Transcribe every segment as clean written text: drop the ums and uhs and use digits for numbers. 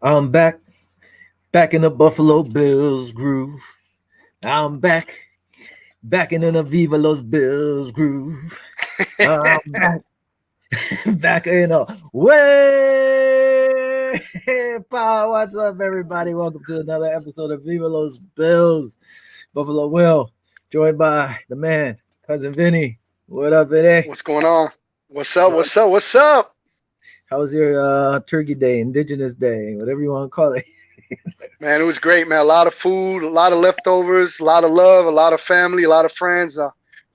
I'm back in the Buffalo Bills groove. I'm back in the Viva Los Bills groove. I'm back in a way. Pow, what's up, everybody? Welcome to another episode of Viva Los Bills. Buffalo Will, joined by the man, cousin Vinny. What up, Vinny? What's going on? What's up? What's up? What's up? How was your Turkey Day, Indigenous Day, whatever you want to call it? Man, it was great, man. A lot of food, a lot of leftovers, a lot of love, a lot of family, a lot of friends.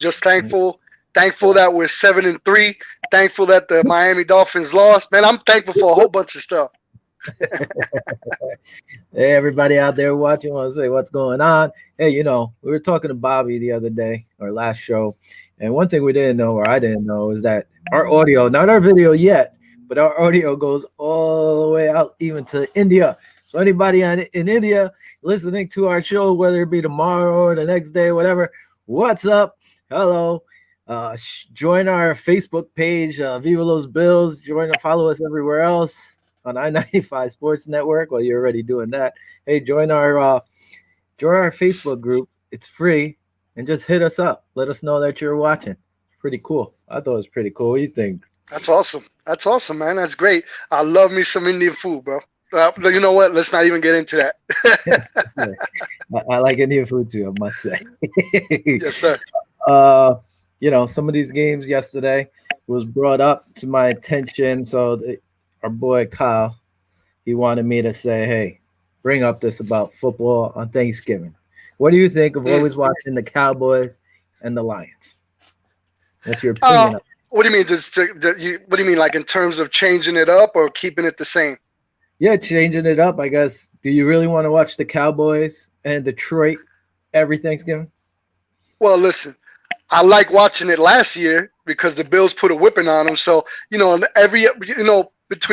Just thankful that we're 7-3. Thankful that the Miami Dolphins lost. Man, I'm thankful for a whole bunch of stuff. Hey, everybody out there watching, want to say what's going on? Hey, we were talking to Bobby the other day, our last show, and one thing we didn't know, or I didn't know, is that our audio, not our video yet, but our audio goes all the way out even to India. So anybody in India listening to our show, whether it be tomorrow or the next day, whatever, what's up? Hello. Join our Facebook page, Viva Los Bills. Follow us everywhere else on I-95 Sports Network. Well, you're already doing that. Hey, join our Facebook group. It's free, and just hit us up. Let us know that you're watching. It's pretty cool. I thought it was pretty cool. What do you think? That's awesome. That's awesome, man. That's great. I love me some Indian food, bro. You know what? Let's not even get into that. I like Indian food too, I must say. Yes, sir. Some of these games yesterday was brought up to my attention. So our boy Kyle, he wanted me to say, hey, bring up this about football on Thanksgiving. What do you think of always watching the Cowboys and the Lions? What's your opinion? What do you mean? What do you mean, like in terms of changing it up or keeping it the same? Yeah, changing it up, I guess. Do you really want to watch the Cowboys and Detroit every Thanksgiving? Well, listen, I like watching it last year because the Bills put a whipping on them. So, between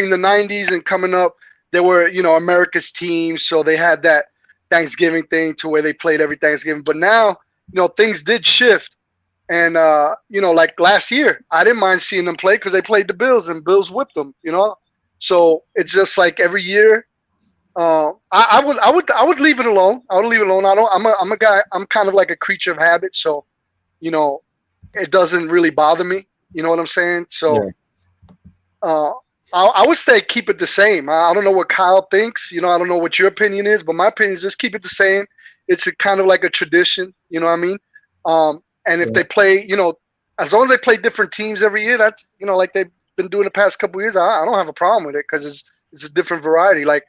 the 90s and coming up, there were, America's teams. So they had that Thanksgiving thing to where they played every Thanksgiving. But now, things did shift. And, like last year, I didn't mind seeing them play because they played the Bills and Bills whipped them, So it's just like every year, I would leave it alone. I would leave it alone. I'm a guy. I'm kind of like a creature of habit, so it doesn't really bother me. You know what I'm saying? So, I would say keep it the same. I don't know what Kyle thinks. I don't know what your opinion is, but my opinion is just keep it the same. It's kind of like a tradition. You know what I mean? And if they play, as long as they play different teams every year, that's like they've been doing the past couple of years. I don't have a problem with it because it's a different variety. Like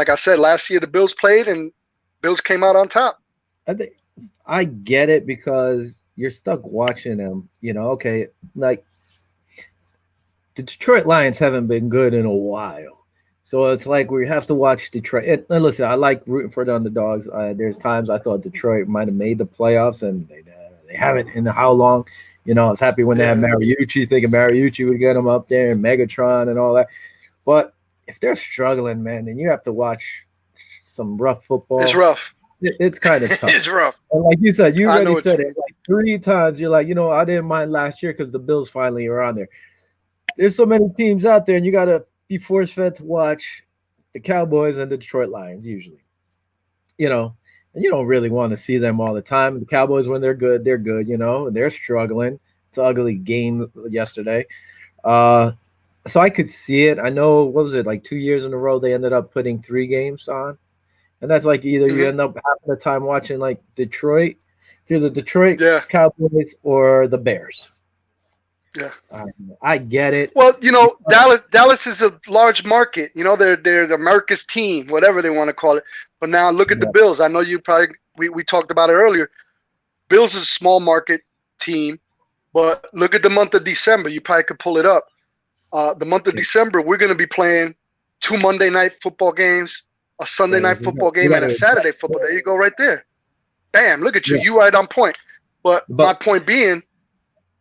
I said, last year the Bills played and Bills came out on top. I think I get it because you're stuck watching them. Okay, like the Detroit Lions haven't been good in a while, so it's like we have to watch Detroit. And listen, I like rooting for the underdogs. There's times I thought Detroit might have made the playoffs, and they haven't in how long. I was happy when they had Mariucci, thinking Mariucci would get them up there and Megatron and all that. But if they're struggling, man, then you have to watch some rough football. It's rough. It's kind of tough. It's rough. And like you said, you already said it like 3 times. You're like, I didn't mind last year because the Bills finally are on there. There's so many teams out there, and you got to be force-fed to watch the Cowboys and the Detroit Lions usually. And you don't really want to see them all the time. The Cowboys, when they're good, and they're struggling. It's an ugly game yesterday. So I could see it. I know, what was it, like 2 years in a row they ended up putting 3 games on. And that's like either you end up having the time watching like Detroit, it's either Detroit Cowboys or the Bears. Yeah. I get it. Well, Dallas is a large market. They're the America's team, whatever they want to call it. But now look at the Bills. I know you probably we talked about it earlier. Bills is a small market team, but look at the month of December. You probably could pull it up. The month of December, we're going to be playing 2 Monday night football games, a Sunday night football game, and a Saturday football. There you go, right there. Bam! Look at you. You right on point. But my point being,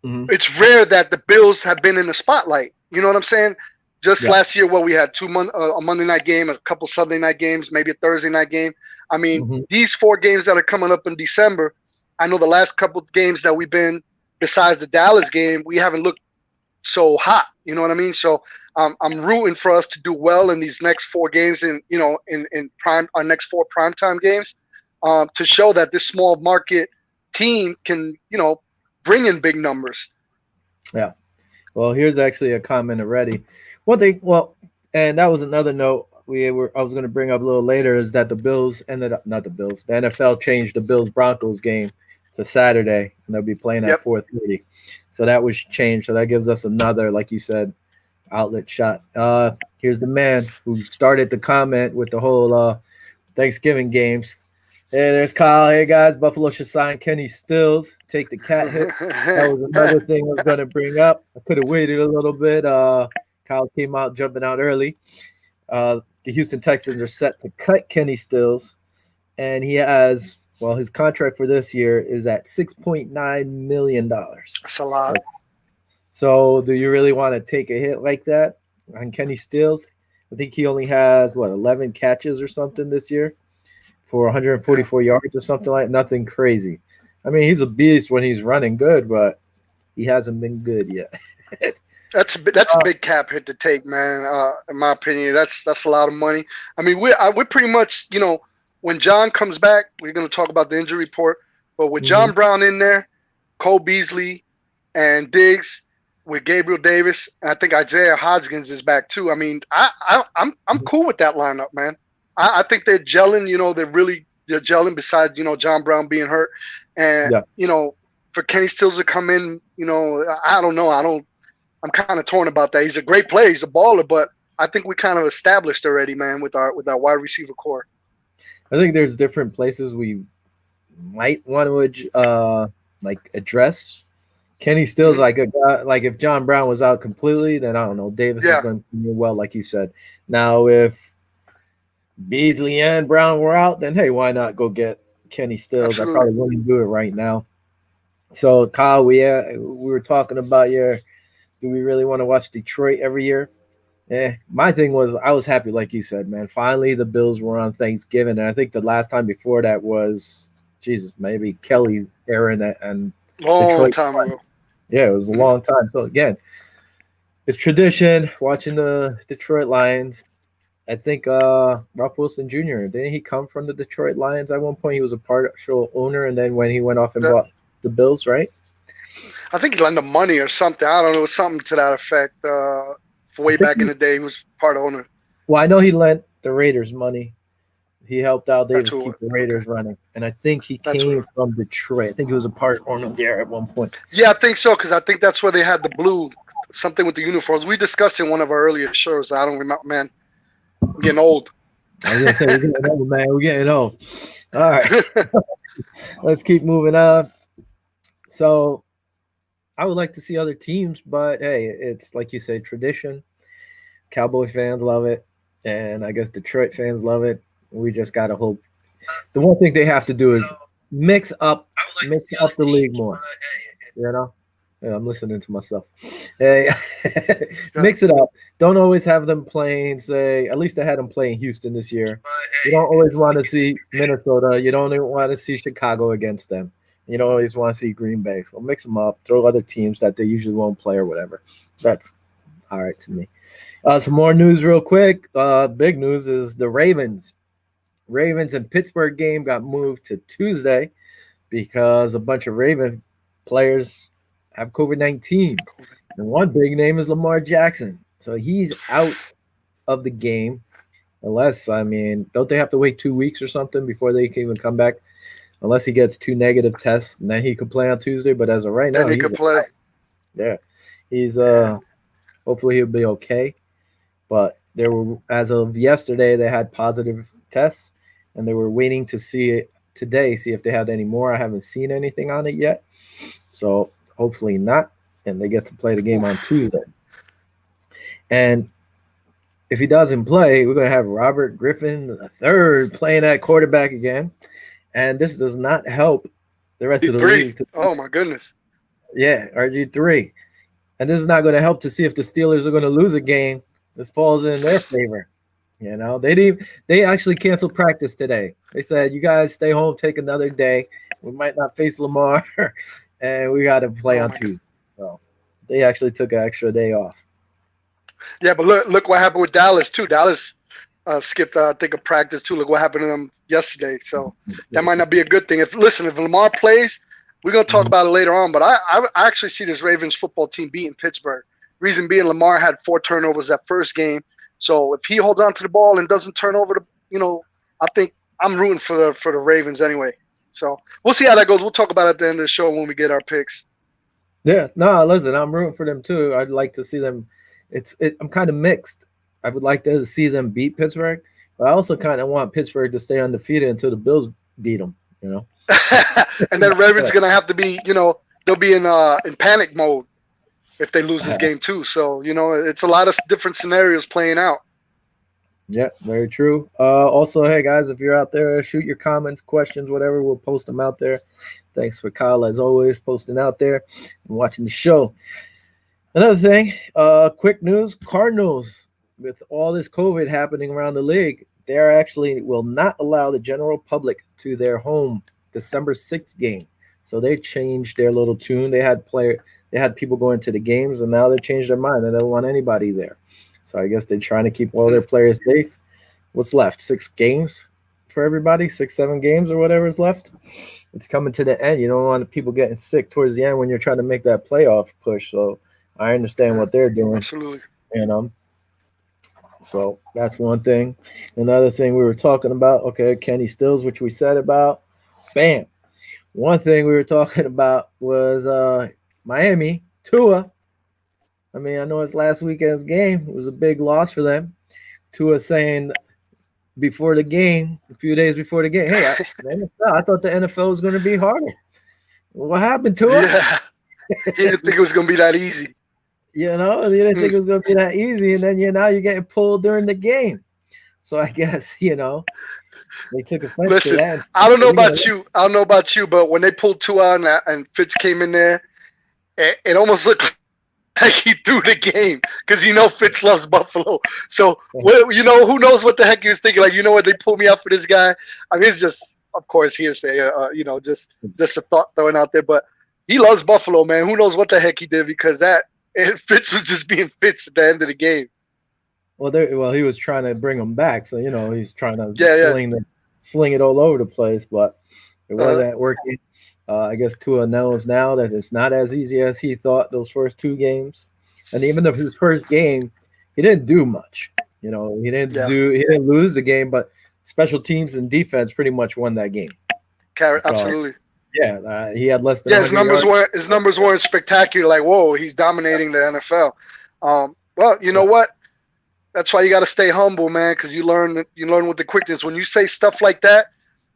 it's rare that the Bills have been in the spotlight. You know what I'm saying? Just last year, we had a Monday night game, a couple Sunday night games, maybe a Thursday night game. I mean, these 4 games that are coming up in December, I know the last couple of games that we've been, besides the Dallas game, we haven't looked so hot. You know what I mean? So I'm rooting for us to do well in these next 4 games, in in prime our next 4 primetime games, to show that this small market team can bring in big numbers. Yeah. Well, here's actually a comment already. Well, and that was another note I was going to bring up a little later is that the Bills ended up not the Bills. The NFL changed the Bills Broncos game to Saturday, and they'll be playing at Yep. 4:30. So that was changed. So that gives us another, like you said, outlet shot. Here's the man who started the comment with the whole Thanksgiving games. Hey, there's Kyle. Hey guys, Buffalo should sign Kenny Stills. Take the cat hit. That was another thing I was going to bring up. I could have waited a little bit. Kyle came out jumping out early. The Houston Texans are set to cut Kenny Stills, and he has his contract for this year is at $6.9 million. That's a lot. So, do you really want to take a hit like that on Kenny Stills? I think he only has 11 catches or something this year for 144 yards or something like nothing crazy. I mean, he's a beast when he's running good, but he hasn't been good yet. That's a big cap hit to take, man. In my opinion, that's a lot of money. I mean, we're pretty much, when John comes back, we're going to talk about the injury report. But with John Brown in there, Cole Beasley, and Diggs, with Gabriel Davis, and I think Isaiah Hodgins is back too. I mean, I'm cool with that lineup, man. I think they're gelling. They're gelling. Besides, John Brown being hurt, and for Kenny Stills to come in, I don't know. I'm kind of torn about that. He's a great player. He's a baller, but I think we kind of established already, man, with our wide receiver core. I think there's different places we might want to address. Kenny Stills like a guy. Like if John Brown was out completely, then I don't know. Davis is going to do well, like you said. Now if Beasley and Brown were out, then hey, why not go get Kenny Stills? Absolutely. I probably wouldn't do it right now. So Kyle, we were talking about do we really want to watch Detroit every year? My thing was I was happy, like you said, man. Finally, the Bills were on Thanksgiving, and I think the last time before that was maybe Kelly's era and long Detroit time ago. Yeah, it was a long time. So again, it's tradition watching the Detroit Lions. I think Ralph Wilson Jr. Didn't he come from the Detroit Lions at one point? He was a partial owner, and then when he went off and bought the Bills, right? I think he lent them money or something. I don't know, something to that effect. Way back in the day, he was part owner. Well, I know he lent the Raiders money. He helped out Davis keep the Raiders running, and I think he came from Detroit. I think he was a part owner there at one point. Yeah, I think so, because I think that's where they had the blue, something with the uniforms. We discussed in one of our earlier shows. I don't remember, man. I'm getting old. I was gonna say we're getting old, man. We're getting old. All right, let's keep moving on. So, I would like to see other teams, but hey, it's like you say, tradition. Cowboy fans love it, and I guess Detroit fans love it. We just gotta hope. The one thing they have to do is mix up the league more. Yeah, I'm listening to myself. Hey, mix it up. Don't always have them playing. At least I had them playing Houston this year. You don't always want to see Minnesota. You don't even want to see Chicago against them. You don't always want to see Green Bay. So mix them up. Throw other teams that they usually won't play or whatever. That's all right to me. Some more news real quick. Big news is the Ravens and Pittsburgh game got moved to Tuesday because a bunch of Raven players have COVID-19. And one big name is Lamar Jackson. So he's out of the game unless, don't they have to wait 2 weeks or something before they can even come back? Unless he gets 2 negative tests, and then he could play on Tuesday. But as of right now, he could play. Yeah, he's hopefully he'll be okay. But there were, as of yesterday, they had positive tests, and they were waiting to see it today, see if they had any more. I haven't seen anything on it yet, so hopefully not, and they get to play the game on Tuesday. And if he doesn't play, we're going to have Robert Griffin III playing at quarterback again. And this does not help the rest of the league. Oh, my goodness. Yeah, RG3. And this is not going to help to see if the Steelers are going to lose a game. This falls in their favor. They actually canceled practice today. They said, you guys stay home, take another day. We might not face Lamar, and we got to play on Tuesday. So They actually took an extra day off. Yeah, but look what happened with Dallas too. Dallas skipped, I think, a practice too. Look what happened to them yesterday. So that might not be a good thing. If Lamar plays, we're gonna talk about it later on. But I actually see this Ravens football team beating Pittsburgh. Reason being, Lamar had 4 turnovers that first game. So if he holds on to the ball and doesn't turn over I think I'm rooting for the Ravens anyway. So we'll see how that goes. We'll talk about it at the end of the show when we get our picks. Yeah, no, listen, I'm rooting for them too. I'd like to see them. I'm kind of mixed. I would like to see them beat Pittsburgh, but I also kind of want Pittsburgh to stay undefeated until the Bills beat them. And then Ravens gonna have to be, they'll be in panic mode if they lose this game too. So it's a lot of different scenarios playing out. Yeah, very true. Also, hey guys, if you're out there, shoot your comments, questions, whatever. We'll post them out there. Thanks for Kyle, as always, posting out there and watching the show. Another thing, quick news: Cardinals, with all this COVID happening around the league, they actually will not allow the general public to their home December 6th game. So they changed their little tune. They had people going to the games, and now they changed their mind. They don't want anybody there. So I guess they're trying to keep all their players safe. What's left? 6 games for everybody? 6, 7 games or whatever is left. It's coming to the end. You don't want people getting sick towards the end when you're trying to make that playoff push. So I understand what they're doing. Absolutely. So that's one thing. Another thing we were talking about, okay, Kenny Stills, which we said about. Bam. One thing we were talking about was Miami, Tua. I mean, I know it's last weekend's game. It was a big loss for them. Tua saying before the game, a few days before the game, hey, I thought the NFL was going to be harder. What happened to him? Yeah. He didn't think it was going to be that easy. He didn't think it was going to be that easy. And then, now you're getting pulled during the game. So I guess, they took offense to that. I don't know about you, but when they pulled Tua and Fitz came in there, it almost looked like he threw the game because Fitz loves Buffalo. So who knows what the heck he was thinking? Like, what, they pulled me out for this guy. I mean, it's just, of course, hearsay. Just a thought throwing out there. But he loves Buffalo, man. Who knows what the heck he did because Fitz was just being Fitz at the end of the game. Well, he was trying to bring him back, so he's trying to sling it all over the place, but it wasn't working. I guess Tua knows now that it's not as easy as he thought those first 2 games. And even though his first game, he didn't do much. He didn't lose the game, but special teams and defense pretty much won that game. Absolutely. Yeah, he had less than. Yeah, his numbers weren't spectacular. Like, whoa, he's dominating the NFL. Well, you know what? That's why you got to stay humble, man, because you learn with the quickness. When you say stuff like that,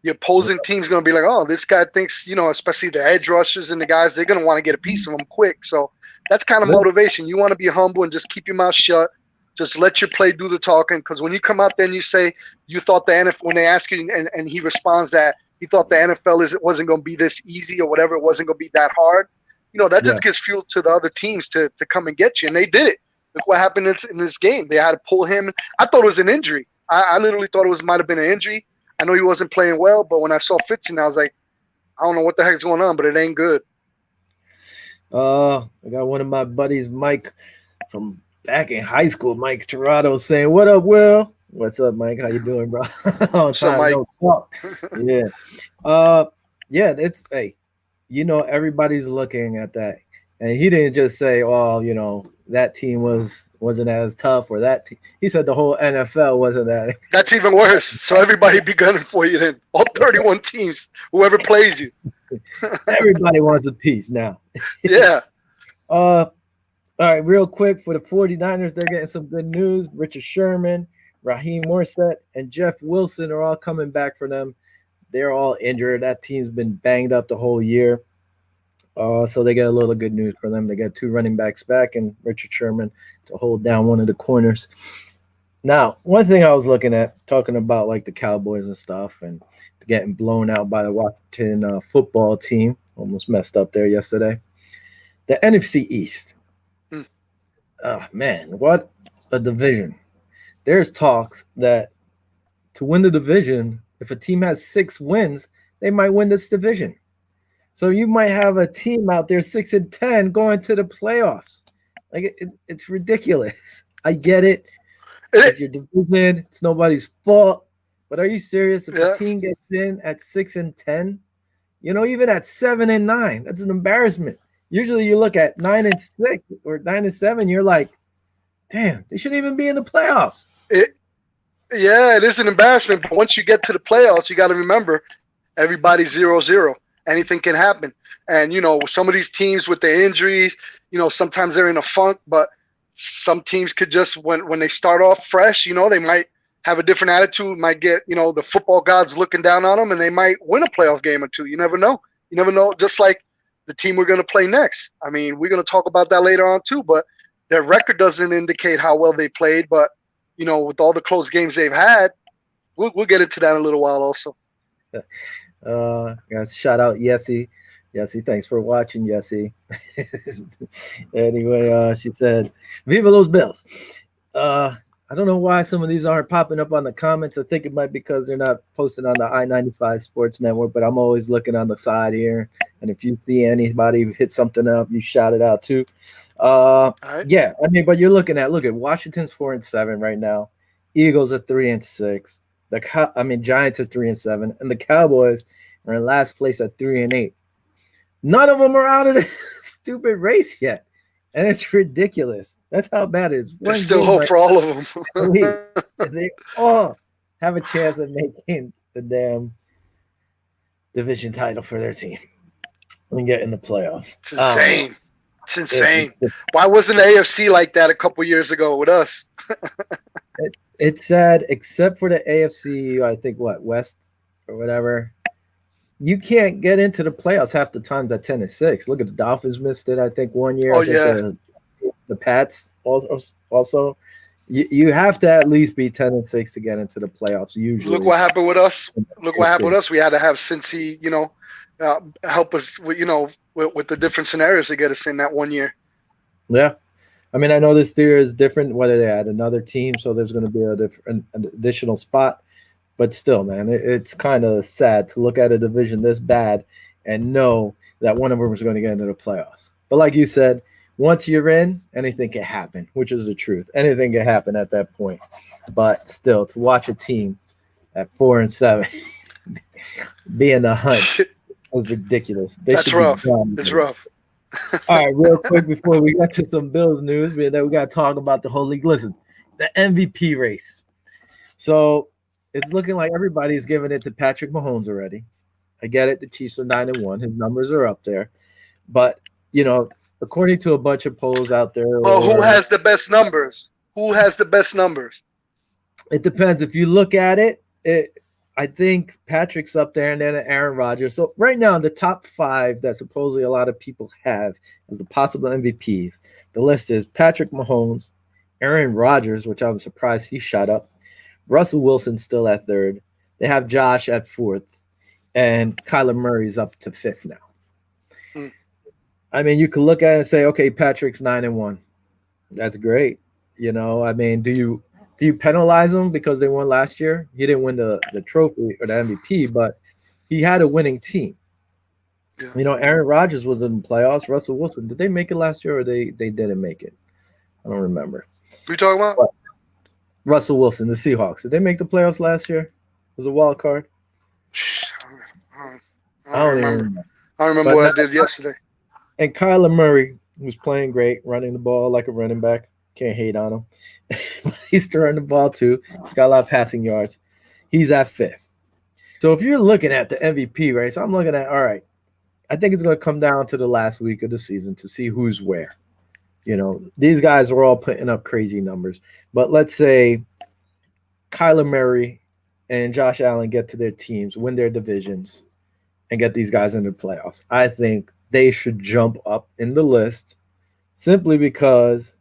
the opposing team's going to be like, oh, this guy thinks, especially the edge rushers and the guys, they're going to want to get a piece of him quick. So that's kind of motivation. You want to be humble and just keep your mouth shut. Just let your play do the talking. Because when you come out there and you say you thought the NFL, when they ask you and he responds that he thought the NFL wasn't going to be this easy or whatever, it wasn't going to be that hard, that just gives fuel to the other teams to come and get you. And they did it. Look what happened in this game. They had to pull him. I thought it was an injury. I literally thought it might have been an injury. I know he wasn't playing well, but when I saw Fitzy, I was like, I don't know what the heck's going on, but it ain't good. I got one of my buddies, Mike, from back in high school, Mike Tirado, saying, "What up, Will? What's up, Mike? How you doing, bro?" What's up, Mike? Yeah. It's everybody's looking at that, and he didn't just say, "Oh, that team wasn't as tough," or that team. He said the whole NFL wasn't that. That's even worse. So everybody be gunning for you then. All 31 teams, whoever plays you. Everybody wants a piece now. Yeah. All right, real quick for the 49ers, they're getting some good news. Richard Sherman, Raheem Morset, and Jeff Wilson are all coming back for them. They're all injured. That team's been banged up the whole year. So they get a little good news for them. They got 2 running backs back and Richard Sherman to hold down one of the corners. Now, one thing I was looking at, talking about like the Cowboys and stuff and getting blown out by the Washington football team, almost messed up there yesterday. The NFC East. Oh, man, what a division. There's talks that to win the division, if a team has 6 wins, they might win this division. So you might have a team out there 6-10 going to the playoffs. Like it's ridiculous. I get it. It, It's your division. It's nobody's fault. But are you serious? If a yeah, team gets in at 6-10, even at 7-9, that's an embarrassment. Usually you look at 9-6 or 9-7, you're like, damn, they shouldn't even be in the playoffs. it, yeah, it is an embarrassment. But once you get to the playoffs, you got to remember everybody's 0-0. Anything can happen. And some of these teams with their injuries, sometimes they're in a funk. But some teams could just when they start off fresh, they might have a different attitude. Might get the football gods looking down on them, and they might win a playoff game or two. You never know. You never know. Just like the team we're going to play next. I mean, we're going to talk about that later on too. But their record doesn't indicate how well they played. But with all the close games they've had, we'll get into that in a little while also. Guys, shout out Yessie. Yessie, thanks for watching, Yessie. Anyway, she said, Viva los Bills. I don't know why some of these aren't popping up on the comments. I think it might be because they're not posted on the I-95 Sports Network, but I'm always looking on the side here. And if you see anybody hit something up, you shout it out too. Right. Yeah, but you're look at Washington's 4-7 right now. Eagles are 3-6. Giants are 3-7, and the Cowboys are in last place at 3-8. None of them are out of the stupid race yet, and it's ridiculous. That's how bad it is. There's still hope for all of them. They all have a chance of making the damn division title for their team and get in the playoffs. It's insane. It's insane. Why wasn't the AFC like that a couple years ago with us? It's sad, except for the AFC, I think, West or whatever. You can't get into the playoffs half the time at 10-6. Look at the Dolphins missed it, I think, one year. Oh, I think yeah. The Pats also. You have to at least be 10-6 to get into the playoffs, usually. Look what happened with us. We had to have Cincy, help us with, with the different scenarios to get us in that one year. Yeah. I mean, I know this year is different, whether they add another team, so there's going to be an additional spot. But still, man, it's kind of sad to look at a division this bad and know that one of them is going to get into the playoffs. But like you said, once you're in, anything can happen, which is the truth. Anything can happen at that point. But still, to watch a team at 4-7 be in the hunt was ridiculous. That's rough. It's rough. All right, real quick before we get to some Bills news, we got to talk about the whole league. Listen, the MVP race. So it's looking like everybody's giving it to Patrick Mahomes already. I get it. The Chiefs are 9-1. His numbers are up there. But, according to a bunch of polls out there. Well, who has the best numbers? Who has the best numbers? It depends. If you look at it, I think Patrick's up there and then Aaron Rodgers. So right now, the top 5 that supposedly a lot of people have as the possible MVPs, the list is Patrick Mahomes, Aaron Rodgers, which I'm surprised he shot up, Russell Wilson still at 3rd. They have Josh at 4th, and Kyler Murray's up to 5th now. I mean, you can look at it and say, okay, Patrick's 9-1. That's great. I mean, do you penalize him because they won last year? He didn't win the trophy or the MVP, but he had a winning team. Yeah. Aaron Rodgers was in the playoffs. Russell Wilson, did they make it last year or they didn't make it? I don't remember. Who are you talking about? But Russell Wilson, the Seahawks. Did they make the playoffs last year? It was a wild card. I don't remember. I remember what I did yesterday. And Kyler Murray was playing great, running the ball like a running back. Can't hate on him. He's throwing the ball too. He's got a lot of passing yards. He's at 5th. So if you're looking at the MVP race, I'm looking at, all right, I think it's going to come down to the last week of the season to see who's where. These guys are all putting up crazy numbers. But let's say Kyler Murray and Josh Allen get to their teams, win their divisions, and get these guys into the playoffs. I think they should jump up in the list simply because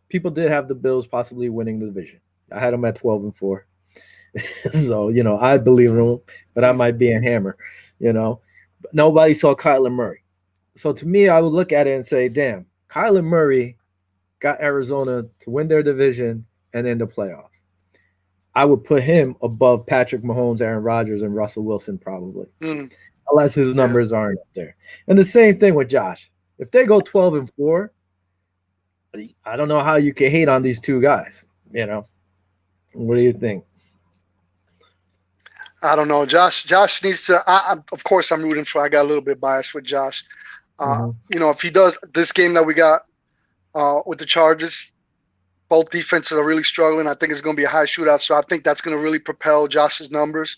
people did have the Bills possibly winning the division. I had them at 12-4. So, I believe in them, but I might be a hammer, But nobody saw Kyler Murray. So to me, I would look at it and say, damn, Kyler Murray got Arizona to win their division and in the playoffs. I would put him above Patrick Mahomes, Aaron Rodgers, and Russell Wilson probably. unless his Yeah. numbers aren't up there. And the same thing with Josh. If they go 12-4, I don't know how you can hate on these two guys. What do you think? I don't know. Josh needs to. Of course, I'm rooting for. I got a little bit biased with Josh. Hmm. If he does this game that we got with the Chargers, both defenses are really struggling. I think it's going to be a high shootout. So I think that's going to really propel Josh's numbers.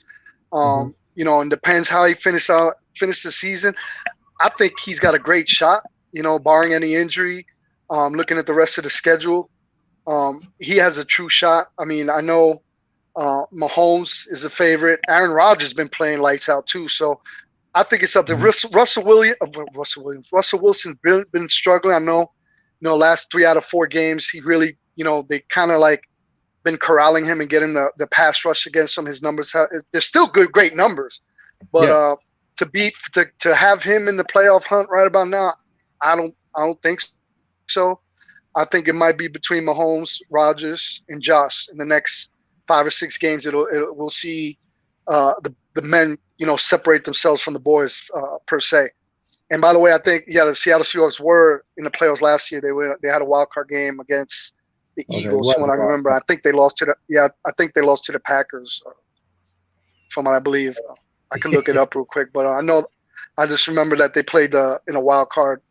Hmm. And depends how he finish the season. I think he's got a great shot. Barring any injury. Looking at the rest of the schedule, he has a true shot. I mean, I know Mahomes is a favorite. Aaron Rodgers has been playing lights out too. So I think it's up to Hmm. Russell Wilson's been struggling. I know, last 3 out of 4 games, he really, they kind of like been corralling him and getting the pass rush against him. His numbers, they're still great numbers, but Yeah. to have him in the playoff hunt right about now, I don't think so. I think it might be between Mahomes, Rodgers, and Josh in the next 5 or 6 games. We'll see the men, separate themselves from the boys per se. And by the way, I think the Seattle Seahawks were in the playoffs last year. They had a wild card game against the Okay. Eagles, What? from what I remember. I think they lost to the Packers, from what I believe. I can look it up real quick, but I just remember that they played in a wild card.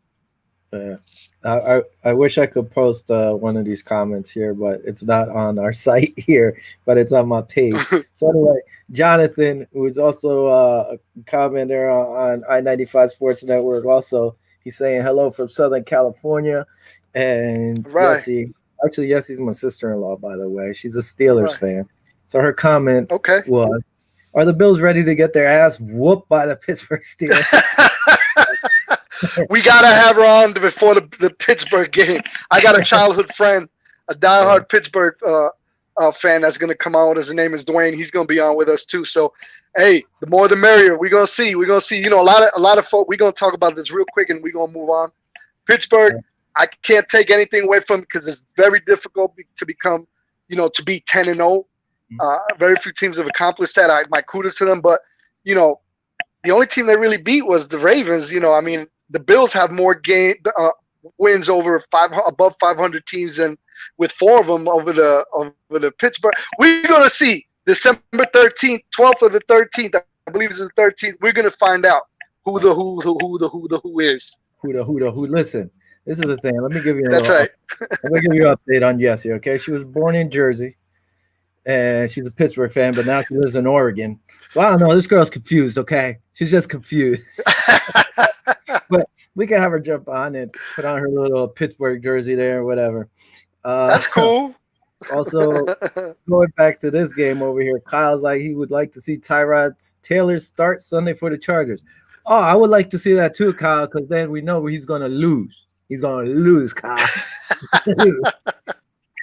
Uh, I wish I could post one of these comments here, but it's not on our site here, but it's on my page. So anyway, Jonathan, who is also a commenter on I-95 Sports Network, also he's saying hello from Southern California, and Right, Yessie, actually Yessie's my sister-in-law, by the way. She's a all Steelers right, fan. So her comment okay. was, "Are the Bills ready to get their ass whooped by the Pittsburgh Steelers?" We gotta have her on before the Pittsburgh game. I got a childhood friend, a Yeah. diehard Pittsburgh fan that's gonna come on. His name is Dwayne. He's gonna be on with us too. So, hey, the more the merrier. We're gonna see. We're gonna see. A lot of folk. We're gonna talk about this real quick, and we're gonna move on. Pittsburgh. I can't take anything away from because it's very difficult to become, to be 10-0. Very few teams have accomplished that. My kudos to them, but you know, the only team they really beat was the Ravens. I mean, the Bills have more wins over above 500 teams than with 4 of them over the Pittsburgh. We're gonna see December 13th, 12th or the 13th. I believe it's the 13th. We're gonna find out who the who is. Who? Listen, this is the thing. Let me give you a That's little. right. Let me give you an update on Jessie. Okay, she was born in Jersey, and she's a Pittsburgh fan, but now she lives in Oregon. So I don't know. This girl's confused. Okay, she's just confused. But we can have her jump on and put on her little Pittsburgh jersey there, or whatever. Uh, That's cool. Also, going back to this game over here, Kyle's like he would like to see Tyrod Taylor start Sunday for the Chargers. Oh, I would like to see that too, Kyle, because then we know he's going to lose. He's going to lose, Kyle.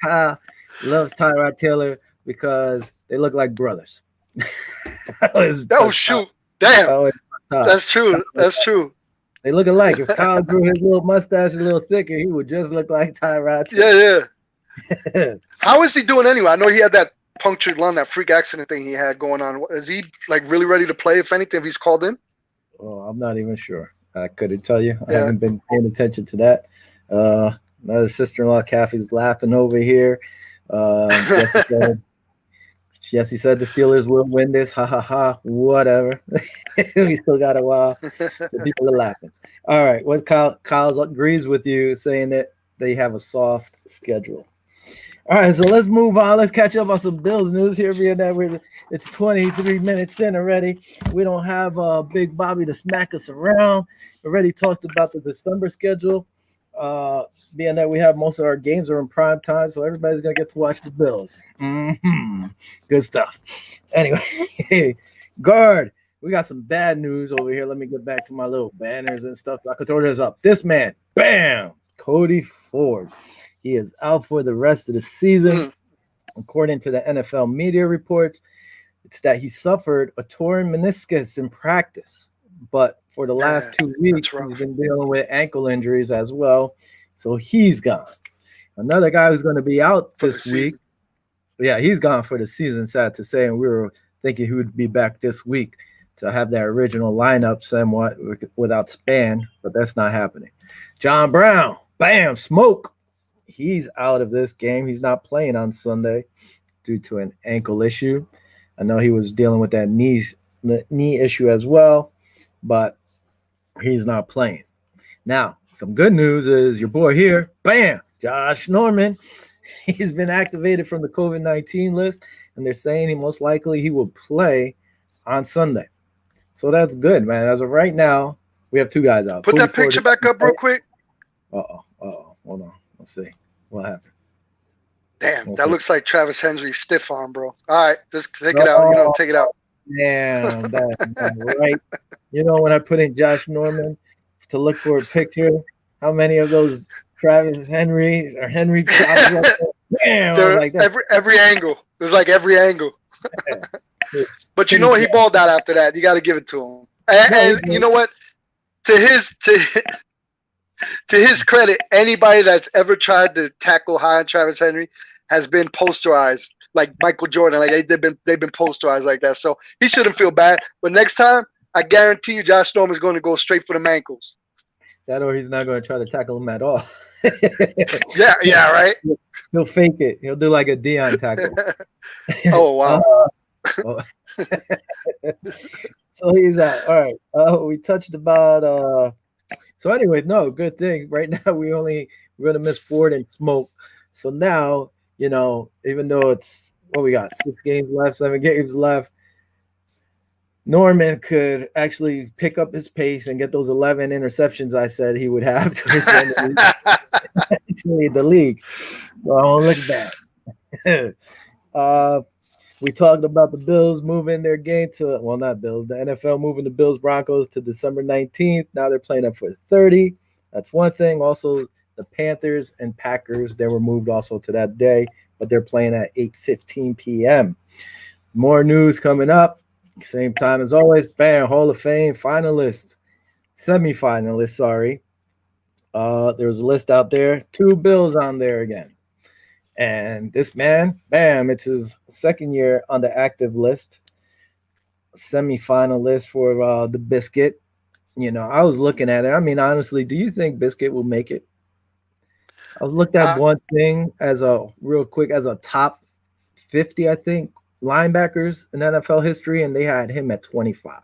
Kyle loves Tyrod Taylor because they look like brothers. Oh shoot! Damn. Always That's true. That's true. They look alike. If Kyle grew his little mustache a little thicker, he would just look like Tyrod Yeah, yeah. Taylor. How is he doing anyway? I know he had that punctured lung, that freak accident thing he had going on. Is he like really ready to play? If anything, if he's called in? Oh, I'm not even sure. I couldn't tell you. I Yeah. haven't been paying attention to that. Another sister-in-law, Kathy's laughing over here. Jesse said the Steelers will win this. Ha ha ha. Whatever. We still got a while. So people are laughing. All right. What Kyle agrees with you, saying that they have a soft schedule. All right, so let's move on. Let's catch up on some Bills news here. Being that it's 23 minutes in already. We don't have Big Bobby to smack us around. We already talked about the December schedule. Being that we have most of our games are in prime time, so everybody's gonna get to watch the Bills. Mm-hmm. Good stuff. Anyway, guard. We got some bad news over here. Let me get back to my little banners and stuff. I could throw this up. This man, bam, Cody Ford. He is out for the rest of the season. According to the NFL media reports, it's that he suffered a torn meniscus in practice. But for the last 2 weeks, he's been dealing with ankle injuries as well. So he's gone. Another guy who's going to be out this week. Yeah, he's gone for the season, sad to say. And we were thinking he would be back this week. to have that original lineup somewhat without Span, but that's not happening. John Brown, bam, smoke. He's out of this game. He's not playing on Sunday due to an ankle issue. I know he was dealing with that knee issue as well, but he's not playing. Now, some good news is your boy here, bam, Josh Norman. He's been activated from the COVID-19 list, and they're saying he most likely he will play on Sunday. So that's good, man. As of right now, we have two guys out. Put that picture back up real quick. Uh-oh. Hold on. Let's see what happened. Damn, that looks like Travis Henry's stiff arm, bro. All right, just take it out. Take it out. Damn, that's right. When I put in Josh Norman to look for a picture, how many of those Travis Henry or Henry shots? Damn, like that. Every angle. There's like every angle. But he balled out after that. You got to give it to him. And you know what? To his credit, anybody that's ever tried to tackle high on Travis Henry has been posterized, like Michael Jordan. Like they've been posterized like that. So he shouldn't feel bad. But next time, I guarantee you, Josh Norman is going to go straight for the ankles. That or he's not going to try to tackle him at all. yeah, right. He'll fake it. He'll do like a Dion tackle. Oh wow. So he's out. All right. We touched about. So anyway, no, good thing. Right now we're going to miss Ford and Smoke. So now even though it's what we got 6 games left, 7 games left. Norman could actually pick up his pace and get those 11 interceptions I said he would have to lead the league. So I don't look bad. We talked about the Bills moving their game to, well, not Bills, the NFL moving the Bills Broncos to December 19th. Now they're playing up for 30. That's one thing. Also, the Panthers and Packers, they were moved also to that day, but they're playing at 8:15 p.m. More news coming up. Same time as always, bam, Hall of Fame finalists, semifinalists, sorry. There's a list out there, 2 Bills on there again. And this man, bam, it's his second year on the active list, semifinalist for the Biscuit. I was looking at it. I mean, honestly, do you think Biscuit will make it? I was looked at one thing as a top 50, I think, linebackers in NFL history, and they had him at 25.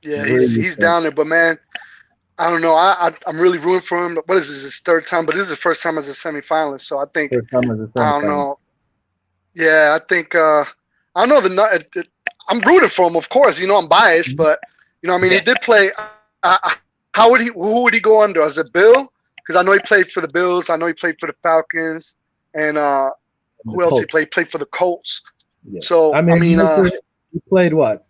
Yeah, he's down there, but man, I don't know. I'm really rooting for him. What is this? His 3rd time, but this is his first time as a semifinalist. So I think I don't know. Yeah, I think I don't know. I'm rooting for him, of course. I'm biased, but I mean, he did play. Who would he go under? As a Bill? Because I know he played for the Bills. I know he played for the Falcons, and who else he played? He played for the Colts. Yeah. So I mean he played what?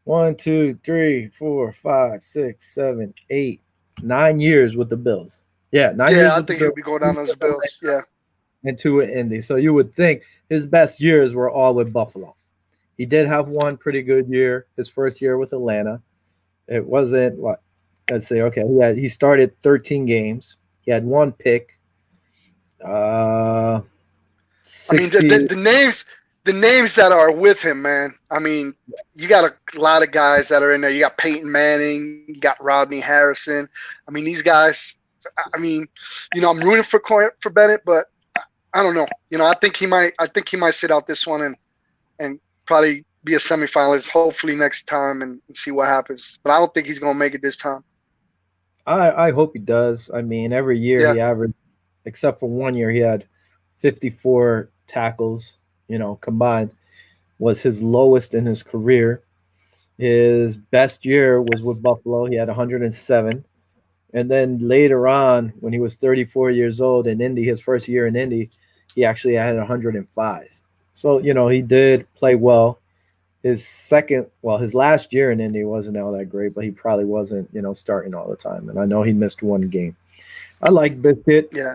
1, 2, 3, 4, 5, 6, 7, 8, 9 years with the Bills. Yeah, 9 years. Yeah, I think he'll be going down those Bills. Yeah. And 2 with Indy. So you would think his best years were all with Buffalo. He did have one pretty good year, his first year with Atlanta. It wasn't like, let's say, okay, he started 13 games. He had 1 pick. 60. I mean, the names that are with him, man. I mean, you got a lot of guys that are in there. You got Peyton Manning. You got Rodney Harrison. I mean, these guys. I mean, I'm rooting for Bennett, but I don't know. I think he might sit out this one and probably be a semifinalist. Hopefully next time and see what happens. But I don't think he's gonna make it this time. I hope he does. I mean, every year he averaged, except for 1 year, he had 54 tackles. Combined, was his lowest in his career. His best year was with Buffalo. He had 107. And then later on, when he was 34 years old in Indy, his first year in Indy, he actually had 105. So, he did play well. His last year in Indy wasn't all that great, but he probably wasn't, starting all the time. And I know he missed 1 game. I like Biscuit. Yeah.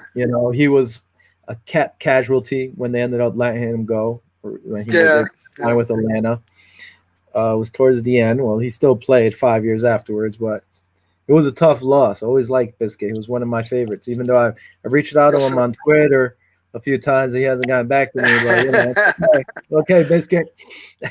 He was a casualty when they ended up letting him go. When he was with Atlanta. It was towards the end. Well, he still played 5 years afterwards, but it was a tough loss. I always liked Biscuit. He was one of my favorites. Even though I reached out to him on Twitter a few times. He hasn't gotten back to me, but okay, biscuit.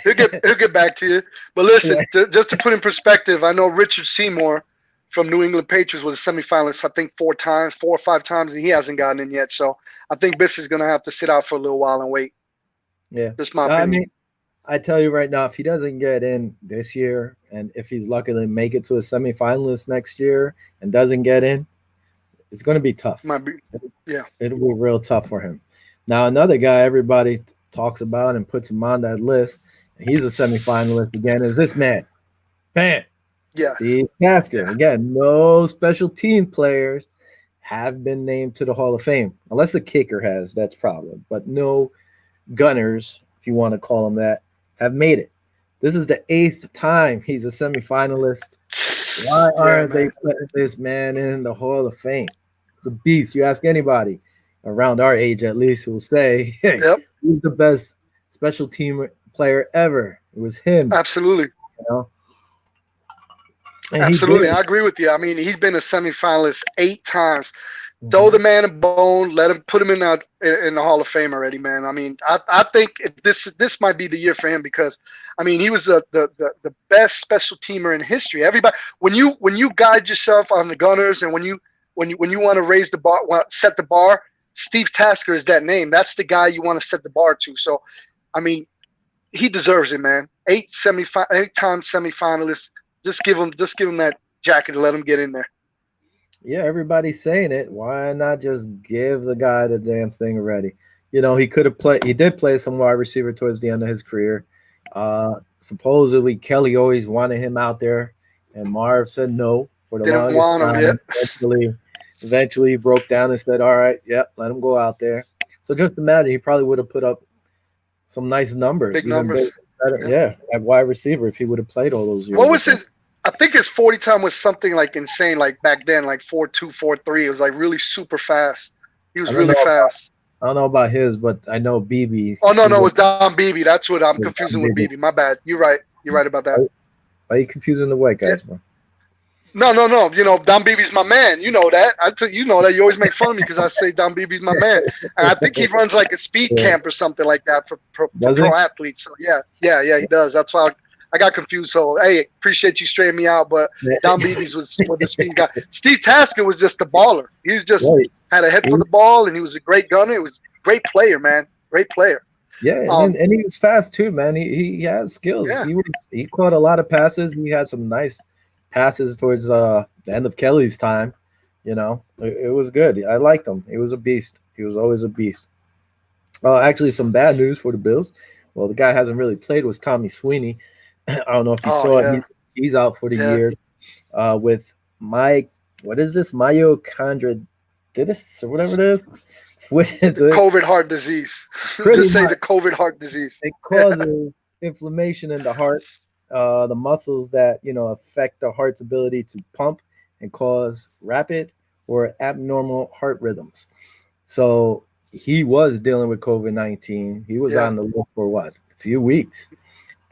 he'll get back to you. But Yeah, listen, just to put in perspective, I know Richard Seymour from New England Patriots was a semifinalist, I think 4 or 5 times, and he hasn't gotten in yet. So I think Biss is going to have to sit out for a little while and wait. yeah. That's my I opinion. mean, I tell you right now, if he doesn't get in this year, and if he's lucky to make it to a semifinalist next year and doesn't get in, it's going to be tough. Might be, yeah. It'll be real tough for him. Now, another guy everybody talks about and puts him on that list, and he's a semifinalist again, is this man. Bam! Yeah. Steve Tasker. Again, no special team players have been named to the Hall of Fame, unless a kicker has, that's problem. But no gunners, if you want to call them that, have made it. This is the 8th time he's a semifinalist. Why Yeah, aren't they man. putting this man in the Hall of Fame? It's a beast. You ask anybody around our age, at least, who will say, hey, Yep. who's the best special team player ever? It was him, Absolutely. you know? And he Absolutely. did. I agree with you. I mean, he's been a semifinalist 8 times. Throw Mhm. the man a bone. Let him put him in the Hall of Fame already, man. I mean, I think this might be the year for him because, I mean, he was the best special teamer in history. Everybody, when you guide yourself on the Gunners and when you want to raise the bar, set the bar, Steve Tasker is that name. That's the guy you want to set the bar to. So, I mean, he deserves it, man. 8 time semifinalist. Just give him that jacket and let him get in there. Yeah, everybody's saying it. Why not just give the guy the damn thing already? You know, he could have played. He did play some wide receiver towards the end of his career. Supposedly, Kelly always wanted him out there, and Marv said no for the Didn't longest want him yet. time. Eventually, he broke down and said, "All right, yep, let him go out there." So just imagine, he probably would have put up some nice numbers, Big even bigger, numbers. better. Yeah. Yeah, at wide receiver if he would have played all those years What with was them. his? I think his 40 time was something like insane, like back then, like 4.2, 4.3. It was like really super fast. He I was don't really know. fast. I don't know about his, but I know BB. Oh no, He no, it was was Don Beebe. That's what I'm confusing with BB. Beebe. My bad. You're right. You're right about that. Why are you confusing the white Yeah. guys, man? No, no, no. Don Beebe's my man. You know that. You know that. You always make fun of me because I say Don Beebe's my man, and I think he runs like a speed Yeah. camp or something like that for Does he? pro athletes. So yeah, yeah, yeah, he does. That's why I got confused. So hey, appreciate you straightening me out. But Don Beebe's was the speed guy. Steve Tasker was just a baller. He was just Right. had a head for the ball, and he was a great gunner. It was a great player, man. Great player. Yeah, Um, and he was fast too, man. He has skills. yeah, He caught a lot of passes. He had some nice passes towards the end of Kelly's time. You know, it was good. I liked him. He was a beast. He was always a beast. Actually, some bad news for the Bills. Well, the guy hasn't really played was Tommy Sweeney. I don't know if you oh saw it. yeah, He's out for the yeah. year with what is this myocarditis or whatever it is. Switch The into COVID heart disease. pretty Just say much. the COVID heart disease. It causes inflammation in the heart, the muscles that affect the heart's ability to pump and cause rapid or abnormal heart rhythms. So he was dealing with COVID-19. He was Yep, on the list for what, a few weeks,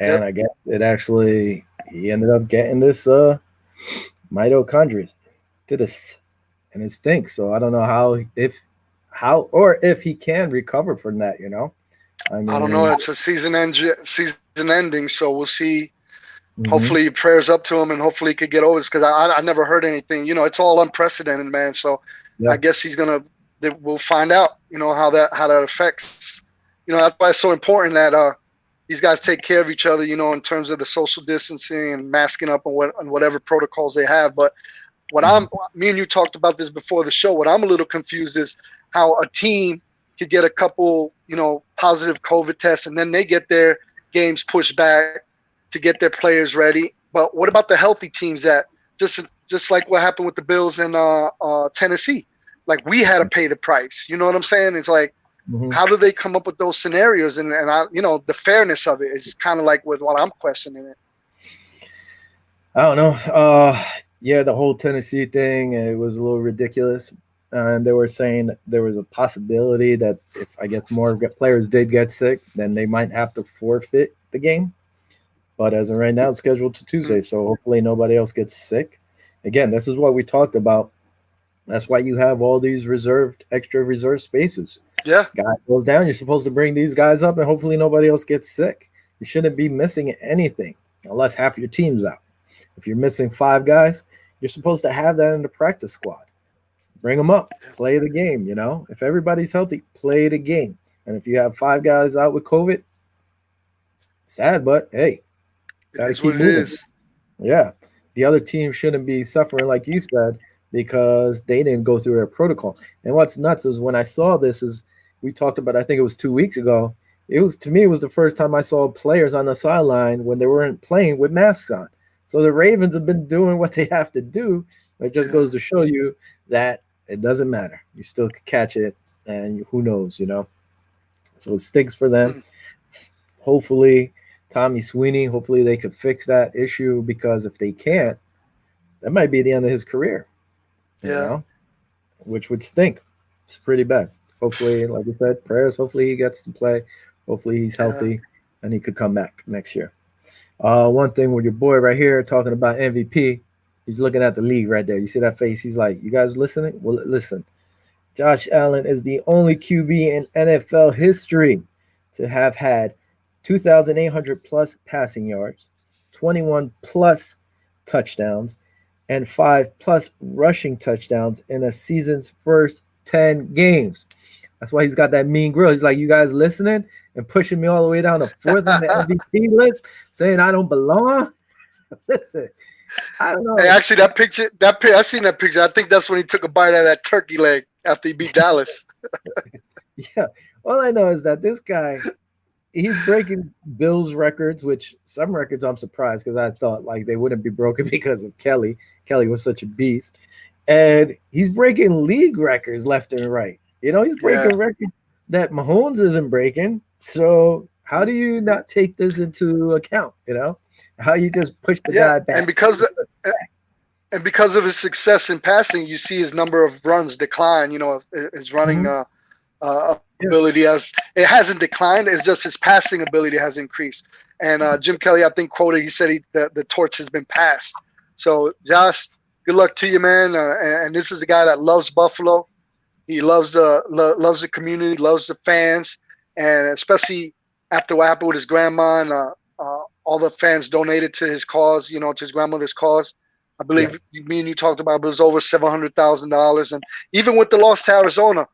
yep. and I guess he ended up getting this mitochondritis, and it stinks. So I don't know how or if he can recover from that. I I don't know. mean. It's a season ending, so we'll see. Mhm. Hopefully, prayers up to him, and hopefully he could get over this because I never heard anything. It's all unprecedented, man. So I Yeah. guess we'll find out. How that affects. That's why it's so important that these guys take care of each other. In terms of the social distancing and masking up and whatever protocols they have. But Mhm. me and you talked about this before the show. What I'm a little confused is how a team could get a couple, positive COVID tests, and then they get their games pushed back to get their players ready. But what about the healthy teams that just like what happened with the Bills in Tennessee? Like we had to pay the price. You know what I'm saying? It's like Mhm. how do they come up with those scenarios? And the fairness of it is kind of like what I'm questioning it. I don't know. Yeah, the whole Tennessee thing, it was a little ridiculous. And they were saying that there was a possibility that if I guess more players did get sick, then they might have to forfeit the game. But as of right now, it's scheduled to Tuesday, so hopefully nobody else gets sick. Again, this is what we talked about. That's why you have all these extra reserve spaces. Yeah. Guy goes down, you're supposed to bring these guys up, and hopefully nobody else gets sick. You shouldn't be missing anything unless half your team's out. If you're missing 5 guys, you're supposed to have that in the practice squad. Bring them up, play the game. If everybody's healthy, play the game. And if you have 5 guys out with COVID, sad, but hey, It got to is what keep it moving. is. Yeah. The other team shouldn't be suffering like you said because they didn't go through their protocol. And what's nuts is when I saw this is we talked about I think it was 2 weeks ago. It was to me it was the first time I saw players on the sideline when they weren't playing with masks on. So the Ravens have been doing what they have to do. It just Yeah. goes to show you that it doesn't matter. You still could catch it and who knows. So it stinks for them. Mm. Hopefully Tommy Sweeney, hopefully they could fix that issue because if they Yeah. can't, that might be the end of his career, you Yeah. know, which would stink. It's pretty bad. Hopefully, like I said, prayers. Hopefully he gets to play. Hopefully he's Yeah. healthy and he could come back next year. One thing with your boy right here talking about MVP, he's looking at the league right there. You see that face? He's like, "You guys listening? Well, listen. Josh Allen is the only QB in NFL history to have had 2,800 plus passing yards, 21 plus touchdowns, and 5 plus rushing touchdowns in a season's first 10 games. That's why he's got that mean grill. He's like, "You guys listening?" And pushing me all the way down to fourth on the MVP list, saying I don't belong. Listen, I don't Hey, know. actually, I seen that picture. I think that's when he took a bite out of that turkey leg after he beat Dallas. Yeah, all I know is that this guy he's breaking Bill's records, which some records I'm surprised because I thought like they wouldn't be broken because of Kelly. Kelly was such a beast. And he's breaking league records left and right. He's Yeah. breaking records that Mahomes isn't breaking. So how do you not take this into account? How you just push the Yeah. guy And back? because of his success in passing, you see his number of runs decline. His running Mhm. Yeah. ability it hasn't declined. It's just his passing ability has increased. And Jim Kelly, I think, quoted. He said the torch has been passed. So Josh, good luck to you, man. And this is a guy that loves Buffalo. He loves the community, loves the fans, and especially after what happened with his grandma and all the fans donated to his cause. To his grandmother's cause. I Yeah. believe me and you talked about it was over $700,000, and even with the loss to Arizona,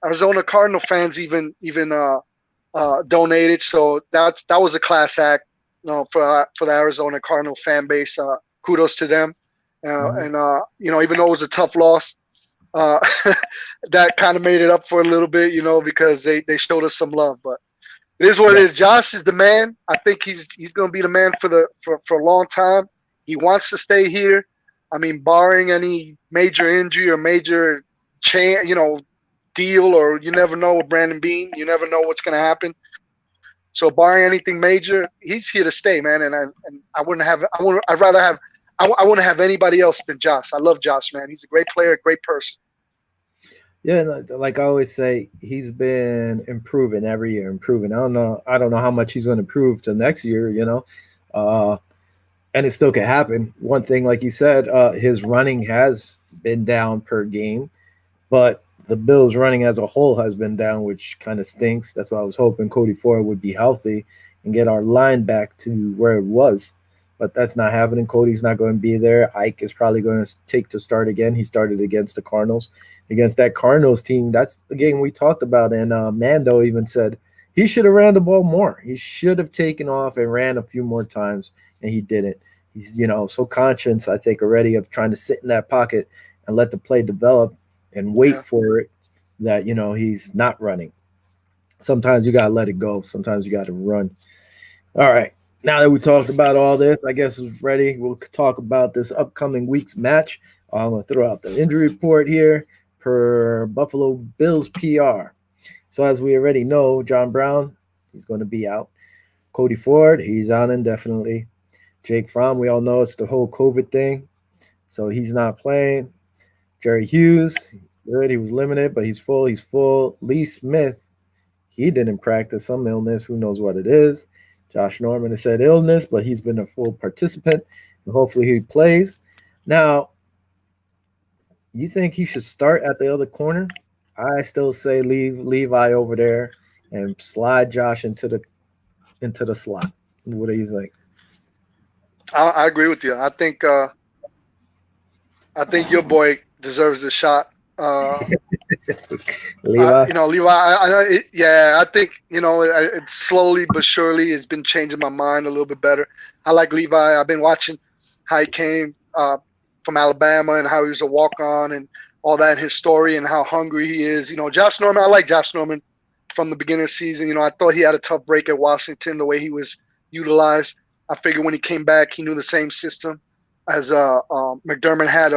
Arizona Cardinal fans even donated. So that was a class act, for the Arizona Cardinal fan base. Kudos to them, Mhm. and even though it was a tough loss, uh, that kind of made it up for a little bit, because they showed us some love. But it is what it Yeah. is. Josh is the man. I think he's going to be the man for a long time. He wants to stay here. I mean, barring any major injury or major change, deal, or you never know with Brandon Bean. You never know what's going to happen. So barring anything major, he's here to stay, man. And I wouldn't have. I'd rather have. I wouldn't have anybody else than Josh. I love Josh, man. He's a great player, a great person. Yeah, like I always say, he's been improving every year, improving. I don't know how much he's going to improve to next year. Uh, and it still can happen. One thing, like you said, his running has been down per game, but the Bills' running as a whole has been down, which kind of stinks. That's why I was hoping Cody Ford would be healthy and get our line back to where it was. But that's not happening. Cody's not going to be there. Ike is probably going to take to start again. He started against the Cardinals. Against that Cardinals team, that's the game we talked about. And Mando even said he should have ran the ball more. He should have taken off and ran a few more times, and he didn't. He's so conscious, I think, already of trying to sit in that pocket and let the play develop and wait Yeah, for it that he's not running. Sometimes you gotta let it go. Sometimes you gotta run. All right. Now that we talked about all this, I guess it's ready. We'll talk about this upcoming week's match. I'm gonna throw out the injury report here per Buffalo Bills PR. So as we already know, John Brown, he's going to be out. Cody Ford, he's out indefinitely. Jake Fromm, we all know it's the whole COVID thing, so he's not playing. Jerry Hughes, good. He was limited, but he's full. He's full. Lee Smith, he didn't practice. Some illness. Who knows what it is? Josh Norman has said illness, but he's been a full participant, and hopefully he plays. Now, you think he should start at the other corner? I still say leave Levi over there and slide Josh into the slot. What do you think? I agree with you. I think your boy deserves a shot. Uh, Levi? Levi. Yeah, I think it's slowly but surely it's been changing my mind a little bit better. I like Levi. I've been watching how he came from Alabama and how he was a walk on and all that, his story and how hungry he is. Josh Norman. I like Josh Norman from the beginning of the season. I thought he had a tough break at Washington, the way he was utilized. I figured when he came back, he knew the same system as McDermott had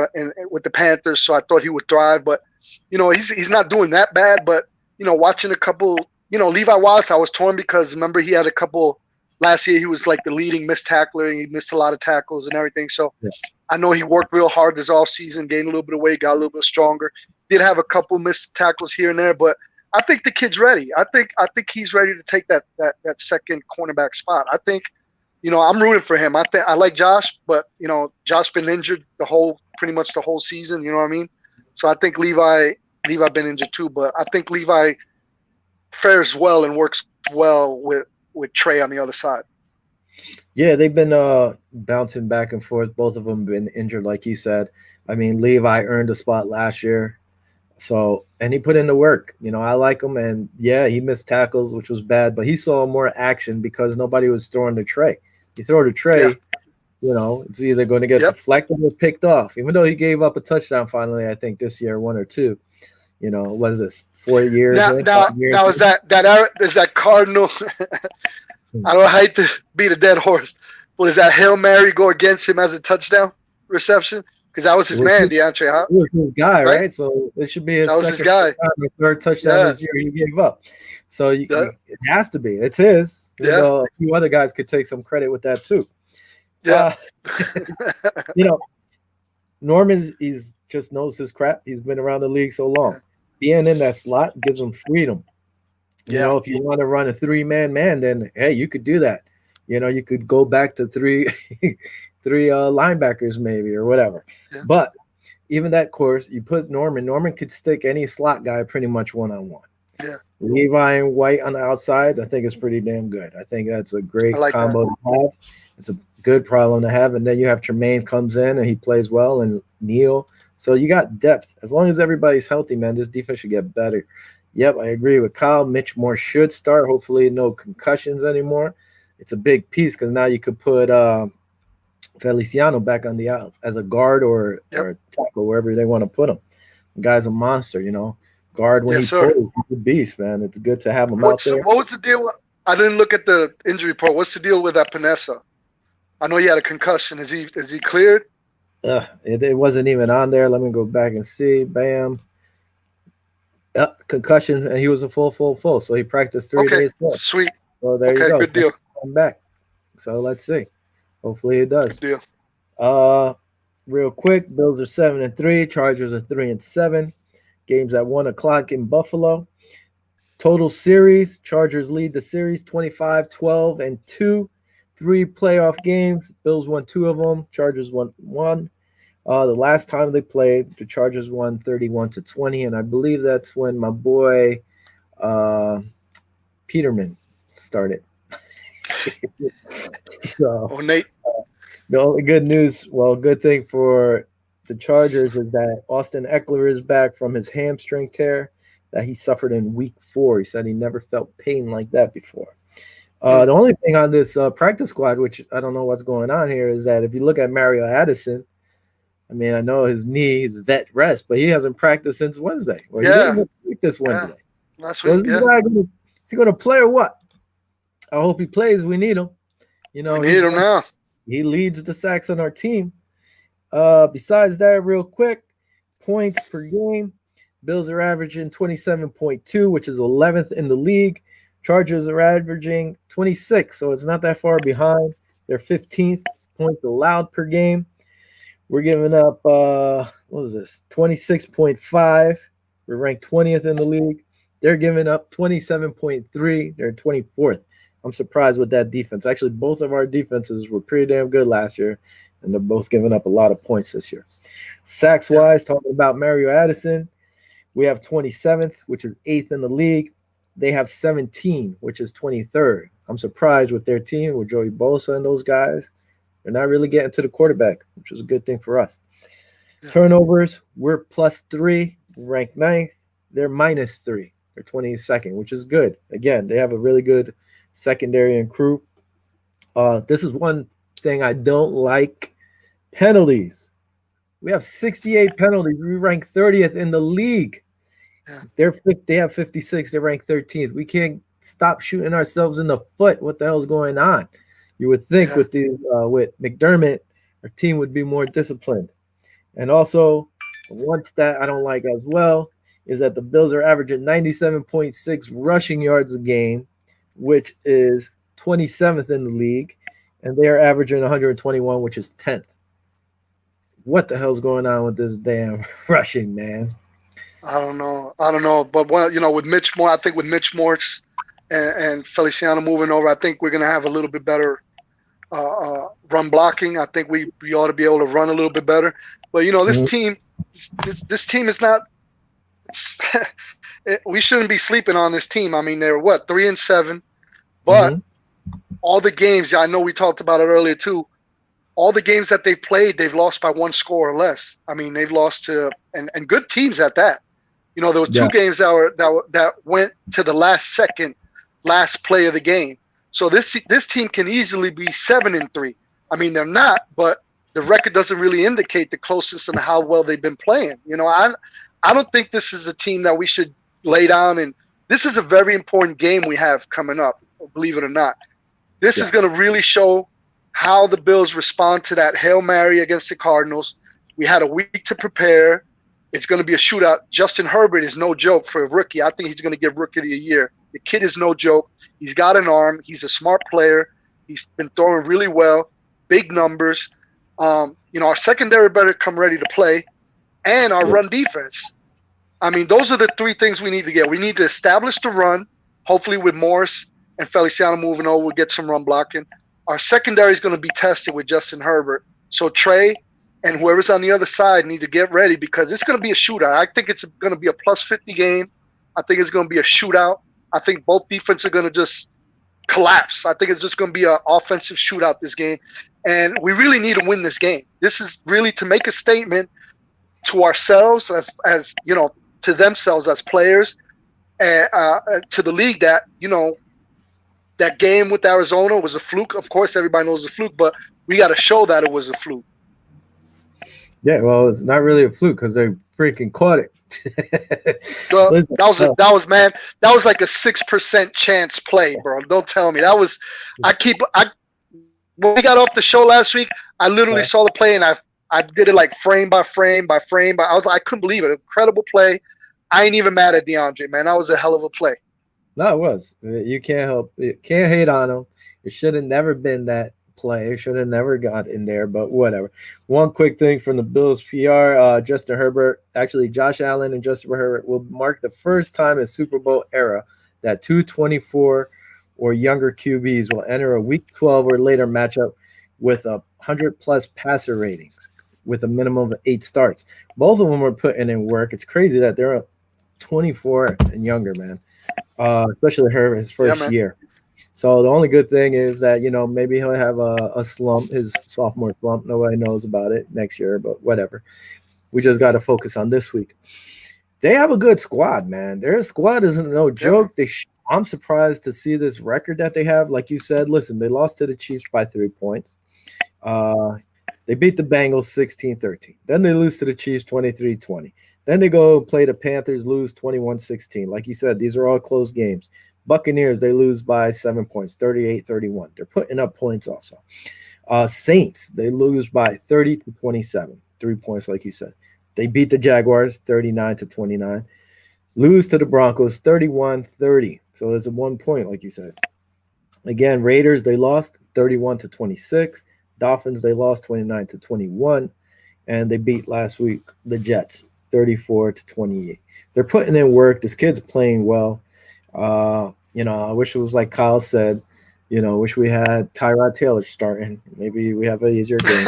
with the Panthers, so I thought he would thrive. But he's not doing that bad. But watching a couple, Levi Wallace, I was torn because remember he had a couple last year. He was like the leading missed tackler, and he missed a lot of tackles and everything. So Yeah. I know he worked real hard this offseason, gained a little bit of weight, got a little bit stronger. Did have a couple missed tackles here and there, but I think the kid's ready. I think he's ready to take that second cornerback spot. I think, I'm rooting for him. I like Josh, but Josh been injured pretty much the whole season. You know what I mean? So I think Levi been injured too, but I think Levi fares well and works well with Trey on the other side. Yeah, they've been bouncing back and forth. Both of them been injured, like you said. I mean, Levi earned a spot last year. So, and he put in the work. I like him. And yeah, he missed tackles, which was bad, but he saw more action because nobody was throwing the Trey. You throw the Trey, it's either going to get deflected or picked off. Even though he gave up a touchdown finally, I think this year, 1 or 2. What is this, 4 years? Now is that Cardinal? I don't hate to beat a dead horse, but is that Hail Mary go against him as a touchdown reception? Because that was his man, DeAndre. It was his guy, right? So it should be his guy. Third touchdown this year he gave up. So it has to be. It's his. A few other guys could take some credit with that too. Yeah. Norman he's just knows his crap. He's been around the league so long. Being in that slot gives him freedom. If you want to run a 3-man man, then hey, you could do that. You could go back to three linebackers maybe or whatever. Yeah. But even that course, you put Norman. Norman could stick any slot guy pretty much one-on-one. Yeah. Levi and White on the outsides, I think is pretty damn good. I think that's a great combo to have. It's a good problem to have. And then you have Tremaine comes in and he plays well, and Neal. So you got depth. As long as everybody's healthy, man, this defense should get better. Yep, I agree with Kyle. Mitch Moore should start. Hopefully no concussions anymore. It's a big piece because now you could put Feliciano back on the out as a guard or a tackle, wherever they want to put him. The guy's a monster, Guard when he plays, he's a beast, man. It's good to have him out there. What was the deal? I didn't look at the injury report. What's the deal with that Panessa? I know he had a concussion. Is he cleared? It wasn't even on there. Let me go back and see. Bam. Concussion, and he was a full. So he practiced 3 days. Sweet. So there you go. Good deal. Come back. So let's see. Hopefully it does. Good deal. Real quick, Bills are 7-3. Chargers are 3-7. Games at 1:00 in Buffalo. Total series: Chargers lead the series 25-12-2. 3 playoff games. Bills won 2 of them. Chargers won 1. The last time they played, the Chargers won 31-20, and I believe that's when my boy Peterman started. So, Nate. The only good thing for the Chargers is that Austin Eckler is back from his hamstring tear that he suffered in week 4. He said he never felt pain like that before. The only thing on this practice squad, which I don't know what's going on here, is that if you look at Mario Addison, I mean, I know his knee is vet rest, but he hasn't practiced since Wednesday. Well, he didn't even practice this Wednesday. Last week, is he going to play or what? I hope he plays. We need him. We need him now. He leads the sacks on our team. Besides that, real quick, points per game. Bills are averaging 27.2, which is 11th in the league. Chargers are averaging 26, so it's not that far behind. They're 15th points allowed per game. We're giving up, 26.5. We're ranked 20th in the league. They're giving up 27.3. They're 24th. I'm surprised with that defense. Actually, both of our defenses were pretty damn good last year, and they're both giving up a lot of points this year. Sacks-wise, talking about Mario Addison, We have 27th, which is eighth in the league. They have 17, which is 23rd. I'm surprised with their team, with Joey Bosa and those guys. They're not really getting to the quarterback, which is a good thing for us. Yeah. Turnovers, we're +3, ranked ninth. They're -3. They're 22nd, which is good. Again, they have a really good secondary and crew. This is one thing I don't like. Penalties. We have 68 penalties. We rank 30th in the league. Yeah. They have 56. They rank 13th. We can't stop shooting ourselves in the foot. What the hell is going on? You would think Yeah. with McDermott, our team would be more disciplined. And also, one stat I don't like as well is that the Bills are averaging 97.6 rushing yards a game, which is 27th in the league, and they are averaging 121, which is 10th. What the hell's going on with this damn rushing, man? I don't know. I don't know. But with Mitch Moore, I think with Mitch Morse and Feliciano moving over, I think we're gonna have a little bit better run blocking. I think we ought to be able to run a little bit better. But this team, this team is not. We shouldn't be sleeping on this team. I mean, they're 3-7, but all the games. I know we talked about it earlier too. All the games that they've played, they've lost by one score or less. I mean, they've lost to and good teams at that. There was two games that went to the last play of the game. So this team can easily be 7-3. I mean, they're not, but the record doesn't really indicate the closeness and how well they've been playing. I don't think this is a team that we should lay down. And this is a very important game we have coming up, believe it or not. This is going to really show how the Bills respond to that Hail Mary against the Cardinals. We had a week to prepare. It's going to be a shootout. Justin Herbert is no joke for a rookie. I think he's going to get Rookie of the Year. The kid is no joke. He's got an arm. He's a smart player. He's been throwing really well, big numbers. Our secondary better come ready to play, and our run defense. I mean, those are the three things we need to get. We need to establish the run, hopefully with Morris and Feliciano moving over, we'll get some run blocking. Our secondary is going to be tested with Justin Herbert. So Trey and whoever's on the other side need to get ready because it's going to be a shootout. I think it's going to be a +50 game. I think it's going to be a shootout. I think both defenses are going to just collapse. I think it's just going to be an offensive shootout this game. And we really need to win this game. This is really to make a statement to ourselves as to themselves as players and to the league that, that game with Arizona was a fluke. Of course, everybody knows it's a fluke, but we got to show that it was a fluke. Yeah, well, it's not really a fluke because they freaking caught it. That was like a 6% chance play, bro. Don't tell me that was. When we got off the show last week, I literally saw the play and I did it like frame by frame by frame. But I couldn't believe it. Incredible play. I ain't even mad at DeAndre, man. That was a hell of a play. No, it was. You can't hate on him. It should have never been that play. It should have never got in there, but whatever. One quick thing from the Bills PR, Justin Herbert, actually Josh Allen and Justin Herbert will mark the first time in Super Bowl era that 224 or younger QBs will enter a Week 12 or later matchup with 100+ passer ratings with a minimum of 8 starts. Both of them were putting in work. It's crazy that they're 24 and younger, man. Especially his first year. So the only good thing is that, maybe he'll have a slump, his sophomore slump. Nobody knows about it next year, but whatever. We just got to focus on this week. They have a good squad, man. Their squad isn't no joke. I'm surprised to see this record that they have. Like you said, listen, they lost to the Chiefs by 3 points. They beat the Bengals 16-13. Then they lose to the Chiefs 23-20. Then they go play the Panthers, lose 21-16. Like you said, these are all close games. Buccaneers, they lose by 7 points, 38-31. They're putting up points also. Saints, they lose by 30-27, 3 points, like you said. They beat the Jaguars 39-29. Lose to the Broncos 31-30. So there's a 1 point, like you said. Again, Raiders, they lost 31-26. Dolphins, they lost 29-21. And they beat last week the Jets 34-28. They're putting in work. This kid's playing well. I wish it was like Kyle said. Wish we had Tyrod Taylor starting. Maybe we have an easier game.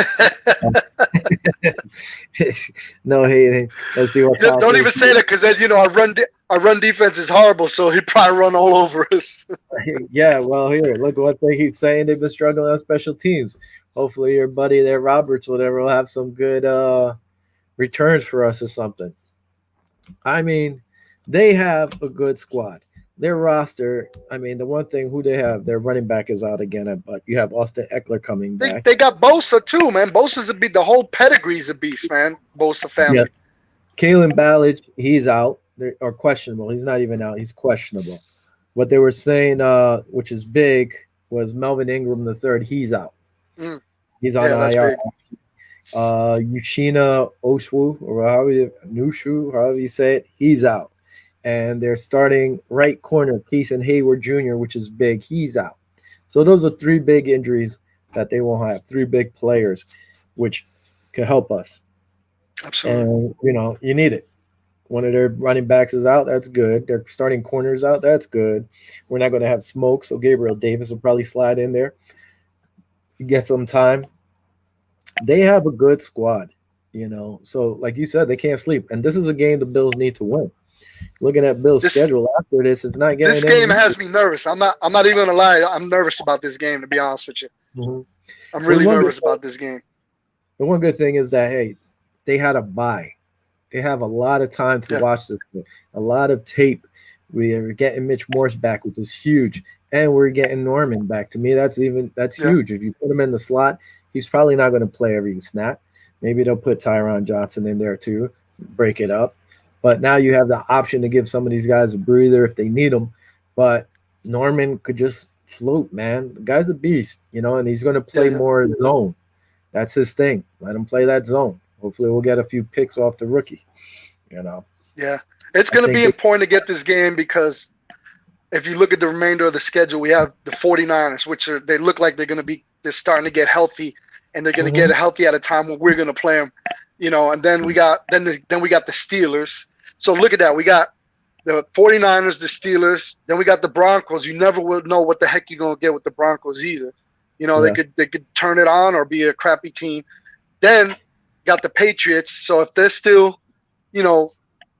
No hating. Let's see what Don't even Falcons. say that because then our run defense is horrible, so he'd probably run all over us. Yeah, well, here, look what thing he's saying. They've been struggling on special teams. Hopefully, your buddy there, Roberts, whatever, will have some good returns for us or something. I mean, they have a good squad. Their roster, I mean, the one thing who they have, their running back is out again, but you have Austin Eckler coming back. They got Bosa too, man. Bosa's a beast. The whole pedigree's a beast, man. Bosa Yeah, family. Kalen Ballage, he's out or questionable. He's not even out. He's questionable. What they were saying, which is big, was Melvin Ingram the third. He's out. Mm, He's on yeah, that's IR. big. Yushina Oswu, or however you say it, he's out. And they're starting right corner, Keeson Hayward Jr., which is big. He's out. So those are three big injuries that they won't have. Three big players, which could help us. Absolutely. And you need it. One of their running backs is out. That's good. Their starting corners out. That's good. We're not going to have smoke, so Gabriel Davis will probably slide in there, get some time. They have a good squad. So like you said, they can't sleep. And this is a game the Bills need to win. Looking at Bill's This schedule after this, it's not this getting any game easier. has me nervous. I'm not even gonna lie. I'm nervous about this game, to be honest with you. Mhm. I'm The really one good nervous about this game. the one good thing is that hey, they had a bye. They have a lot of time to Yeah, watch this game, a lot of tape. We are getting Mitch Morse back, which is huge, and we're getting Norman back. To me, that's yeah, huge. If you put him in the slot, he's probably not going to play every snap. Maybe they'll put Tyron Johnson in there too, break it up. But now you have the option to give some of these guys a breather if they need them. But Norman could just float, man. The guy's a beast, and he's going to yeah, play yeah, more zone. That's his thing. Let him play that zone. Hopefully, we'll get a few picks off the rookie. You know, yeah. It's I gonna think be important to get this game because if you look at the remainder of the schedule, we have the 49ers, which they look like they're starting to get healthy, and they're going to get Mhm. healthy at a time when we're going to play them, and then we got the Steelers. So look at that. We got the 49ers, the Steelers, then we got the Broncos. You never will know what the heck you're going to get with the Broncos either. Yeah. They could turn it on or be a crappy team. Then got the Patriots. So if they're you know,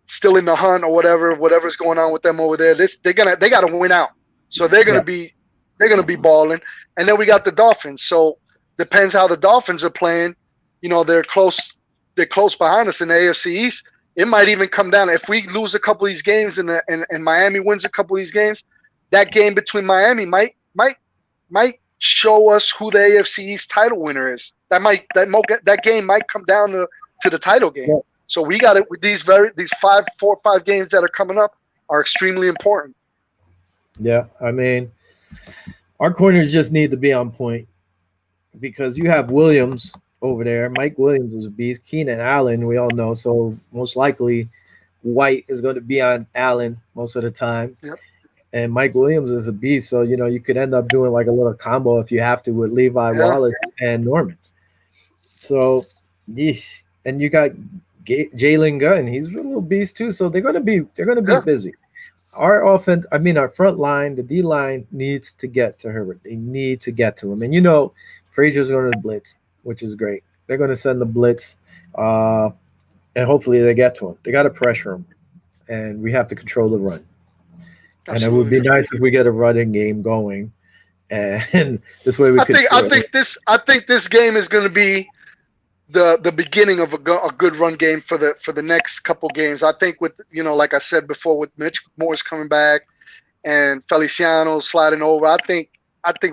still in the hunt or whatever's going on with them over there. They got to win out. So Yeah. they're gonna be balling. And then we got the Dolphins. So depends how the Dolphins are playing. They're close behind us in the AFC East. It might even come down if we lose a couple of these games and Miami wins a couple of these games. That game between Miami might show us who the AFC East title winner is. That game might come down to the title game. Yeah. So we got it with these 4 or 5 games that are coming up are extremely important. Yeah. I mean, our corners just need to be on point because you have Williams over there. Mike Williams is a beast. Keenan Allen, we all know. So most likely, White is going to be on Allen most of the time. Yep. And Mike Williams is a beast. So, you could end up doing like a little combo if you have to with Levi Yeah. Wallace and Norman. So, yeesh. And you got Jalen Gunn. He's a little beast too. So they're gonna be Yeah. busy. Our front line, the D line needs to get to Herbert. They need to get to him. And Frazier's going to blitz, which is great. They're going to send the blitz, and hopefully they get to him. They got to pressure him, and we have to control the run. And it would be Absolutely. nice if we get a running game going, and this way we could. I think this game is going to be the beginning of a good run game for the next couple games. I think with like I said before, with Mitch Morris coming back and Feliciano sliding over, I think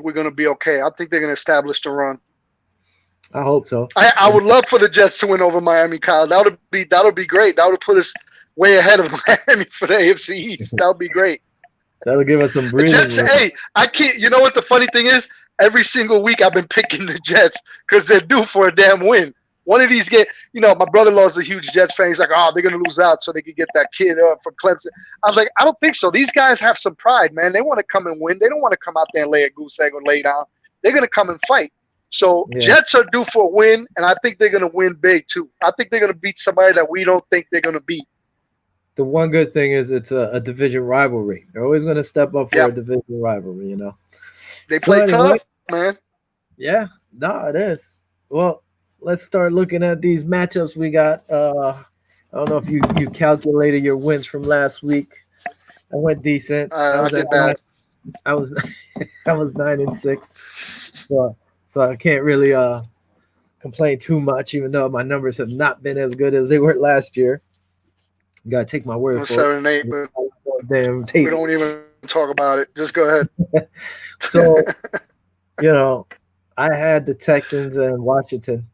we're going to be okay. I think they're going to establish the run. I hope so. I would love for the Jets to win over Miami, Kyle. That would be great. That would put us way ahead of Miami for the AFC East. That would be great. That'll give us some The breathing Jets, room. hey, I can't. You know what the funny thing is? Every single week I've been picking the Jets because they're due for a damn win. One of these games, my brother-in-law's a huge Jets fan. He's like, oh, they're going to lose out so they could get that kid from Clemson. I was like, I don't think so. These guys have some pride, man. They want to come and win. They don't want to come out there and lay a goose egg or lay down. They're going to come and fight. So Yeah. Jets are due for a win, and I think they're going to win big too. I think they're going to beat somebody that we don't think they're going to beat. The one good thing is it's a division rivalry. They're always going to step up for Yeah. a division rivalry. They So play anyway, tough, man. yeah, no, it is. Well, let's start looking at these matchups we got. I don't know if you calculated your wins from last week. I went decent. I I was at did nine. bad. I was I was 9-6. So I can't really complain too much, even though my numbers have not been as good as they were last year. You gotta take my I word was for it. 7 and 8, but Damn we tape. don't even talk about it. Just go ahead. So you know, I had the Texans and Washington.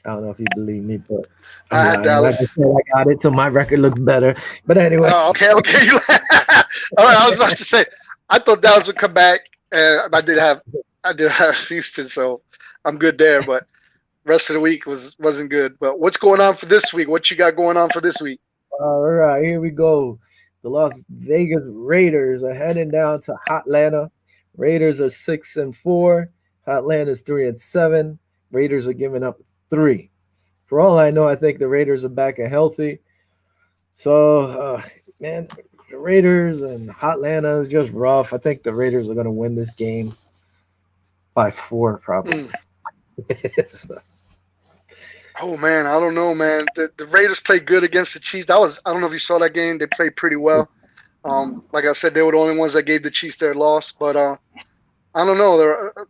I don't know if you believe me, but I'm I had lying. Like I Dallas. said, I got it, so my record looks better. But anyway, Oh, okay, okay. All right, I was about to say, I thought Dallas would come back, and I did have Houston, so I'm good there. But rest of the week wasn't good. But what's going on for this week? What you got going on for this week? all right, here we go. The Las Vegas Raiders are heading down to Hotlanta. Raiders are 6-4. Hotlanta's 3-7. Raiders are giving up 3. For all I know, I think the Raiders are back and healthy. So, man, the Raiders and Hotlanta is just rough. I think the Raiders are going to win this game by 4, probably. Mm. Oh man, I don't know, man. The Raiders played good against the Chiefs. I don't know if you saw that game. They played pretty well. Like I said, they were the only ones that gave the Chiefs their loss. But I don't know. The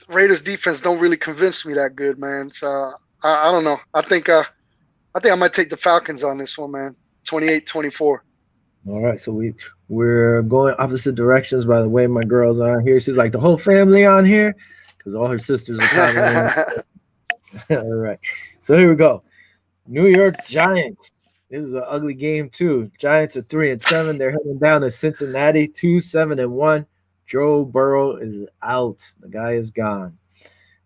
Raiders defense don't really convince me that good, man. So I don't know. I think I might take the Falcons on this one, man. 28-24. All right, so we're going opposite directions. By the way, my girl's on here. She's like the whole family on here because all her sisters are probably on. All right, so here we go. New York Giants. This is an ugly game too. Giants are 3-7. They're heading down to Cincinnati, 2-7-1. Joe Burrow is out. The guy is gone.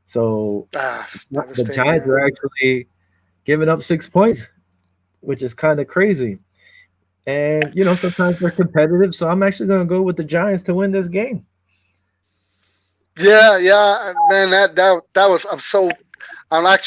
So the Devastating, Giants man. are actually giving up 6 points, which is kind of crazy. And sometimes they're competitive, so I'm actually going to go with the Giants to win this game. Yeah, yeah, man. That was. I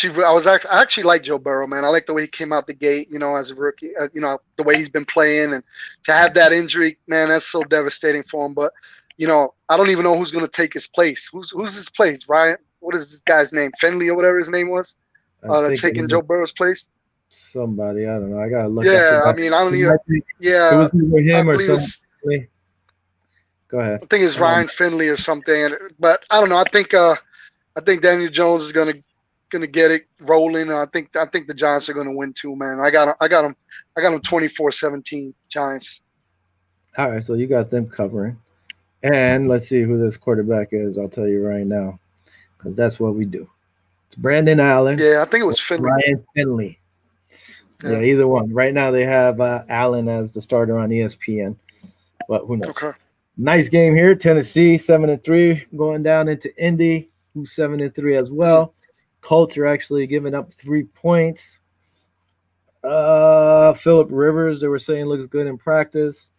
actually like Joe Burrow, man. I like the way he came out the gate, as a rookie. The way he's been playing, and to have that injury, man, that's so devastating for him. But I don't even know who's going to take his place. Who's his place? Ryan? What is this guy's name? Finley or whatever his name was. I That's think it taking was Joe Burrow's place. somebody. I don't know. I got to look. I Yeah, I forgot. mean, I don't It, even. might be, it Yeah, was either I him or believe somebody. it's. Go ahead. I think it's Ryan Finley or something. But I don't know. I think Daniel Jones is gonna get it rolling. I think the Giants are gonna win too, man. I got them 24-17 Giants. All right, so you got them covering. And let's see who this quarterback is. I'll tell you right now because that's what we do. It's Brandon Allen Yeah, I think it or was Finley. Ryan Finley. Yeah, Yeah. either one. Right now they have Allen as the starter on ESPN, but who knows? Okay. Nice game here. Tennessee 7-3 going down into Indy, who's 7-3 as Mm. well. Colts are actually giving up 3 points. Philip Rivers, they were saying looks good in practice,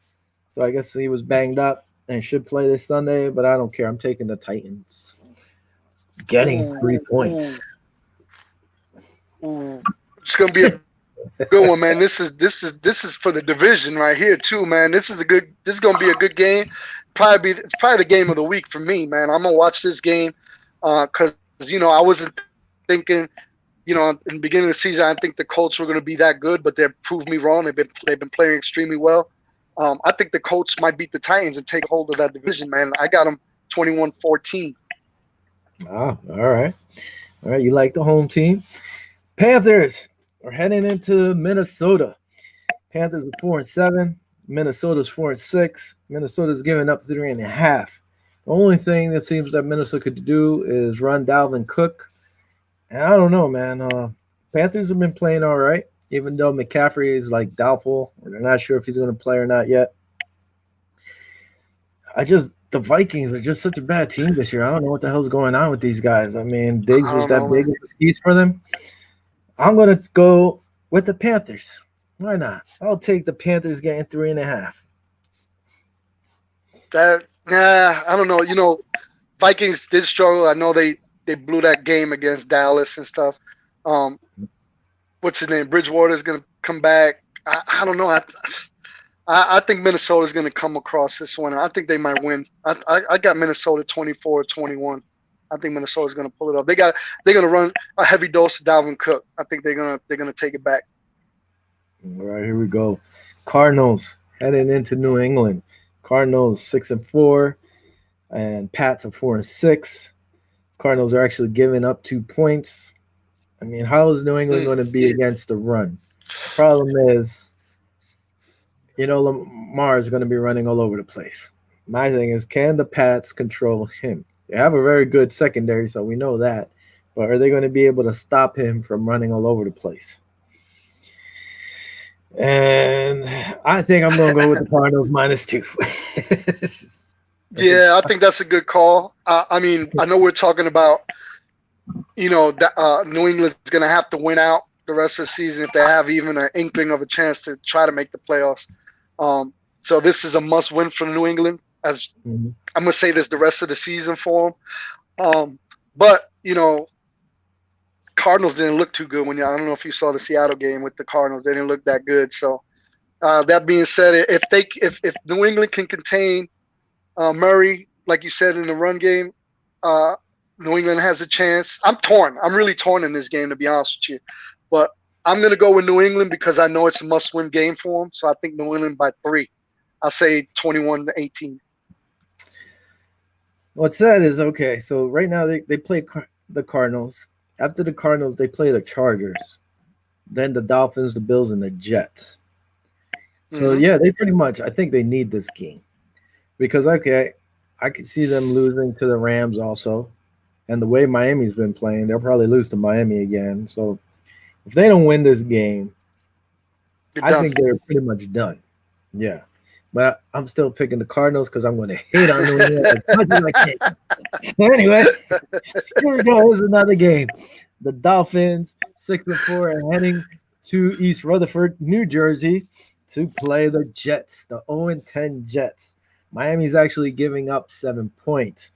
so I guess he was banged up and should play this Sunday. But I don't care. I'm taking the Titans, getting Ooh, 3 points. ooh, ooh. It's gonna be a good one, man. This is for the division right here too, man. This is gonna be a good game. It's probably the game of the week for me, man. I'm gonna watch this game because I wasn't thinking, in the beginning of the season, I think the Colts were gonna be that good, but they've proved me wrong. They've been playing extremely well. I think the Colts might beat the Titans and take hold of that division, man. I got them 21-14. Ah, all right. All right. You like the home team. Panthers are heading into Minnesota. Panthers are 4-7. Minnesota's 4-6. Minnesota's giving up 3.5. The only thing that seems that Minnesota could do is run Dalvin Cook. And I don't know, man. Panthers have been playing all right, even though McCaffrey is like doubtful. They're not sure if he's going to play or not yet. The Vikings are just such a bad team this year. I don't know what the hell's going on with these guys. I mean, Diggs I was don't that know, big man. of a piece for them. I'm going to go with the Panthers. Why not? I'll take the Panthers getting 3.5. I don't know. Vikings did struggle. I know they blew that game against Dallas and stuff. Um, what's his name? Bridgewater is gonna come back. I don't know. I think Minnesota's going to come across this one. I think they might win. I got Minnesota 24-21. I think Minnesota's going to pull it off. They're going to run a heavy dose of Dalvin Cook. I think they're going to take it back. All right, here we go. Cardinals heading into New England. Cardinals 6-4, and Pats are 4-6. Cardinals are actually giving up 2 points. I mean, how is New England going to be against the run? The problem is, Lamar is going to be running all over the place. My thing is, can the Pats control him? They have a very good secondary, so we know that. But are they going to be able to stop him from running all over the place? And I think I'm going to go with the Cardinals -2. Yeah, I think that's a good call. I mean, I know we're talking about, New England's going to have to win out the rest of the season if they have even an inkling of a chance to try to make the playoffs. So this is a must-win for New England. As I'm going to say this the rest of the season for them. But, Cardinals didn't look too good I don't know if you saw the Seattle game with the Cardinals. They didn't look that good. So that being said, if New England can contain Murray, like you said, in the run game, New England has a chance. I'm torn. I'm really torn in this game, to be honest with you. But I'm going to go with New England because I know it's a must-win game for them. So I think New England by 3. I'll say 21-18. What's sad is, okay, so right now they play the Cardinals. After the Cardinals, they play the Chargers. Then the Dolphins, the Bills, and the Jets. So, yeah, they pretty much, I think they need this game. Because, okay, I could see them losing to the Rams also. And the way Miami's been playing, they'll probably lose to Miami again. So, if they don't win this game, I think they're pretty much done. Yeah. But I'm still picking the Cardinals because I'm going to hate on New England as much as I can. So anyway, here we go. Here's another game. The Dolphins, 6-4, are heading to East Rutherford, New Jersey, to play the Jets, the 0-10 Jets. Miami's actually giving up 7 points.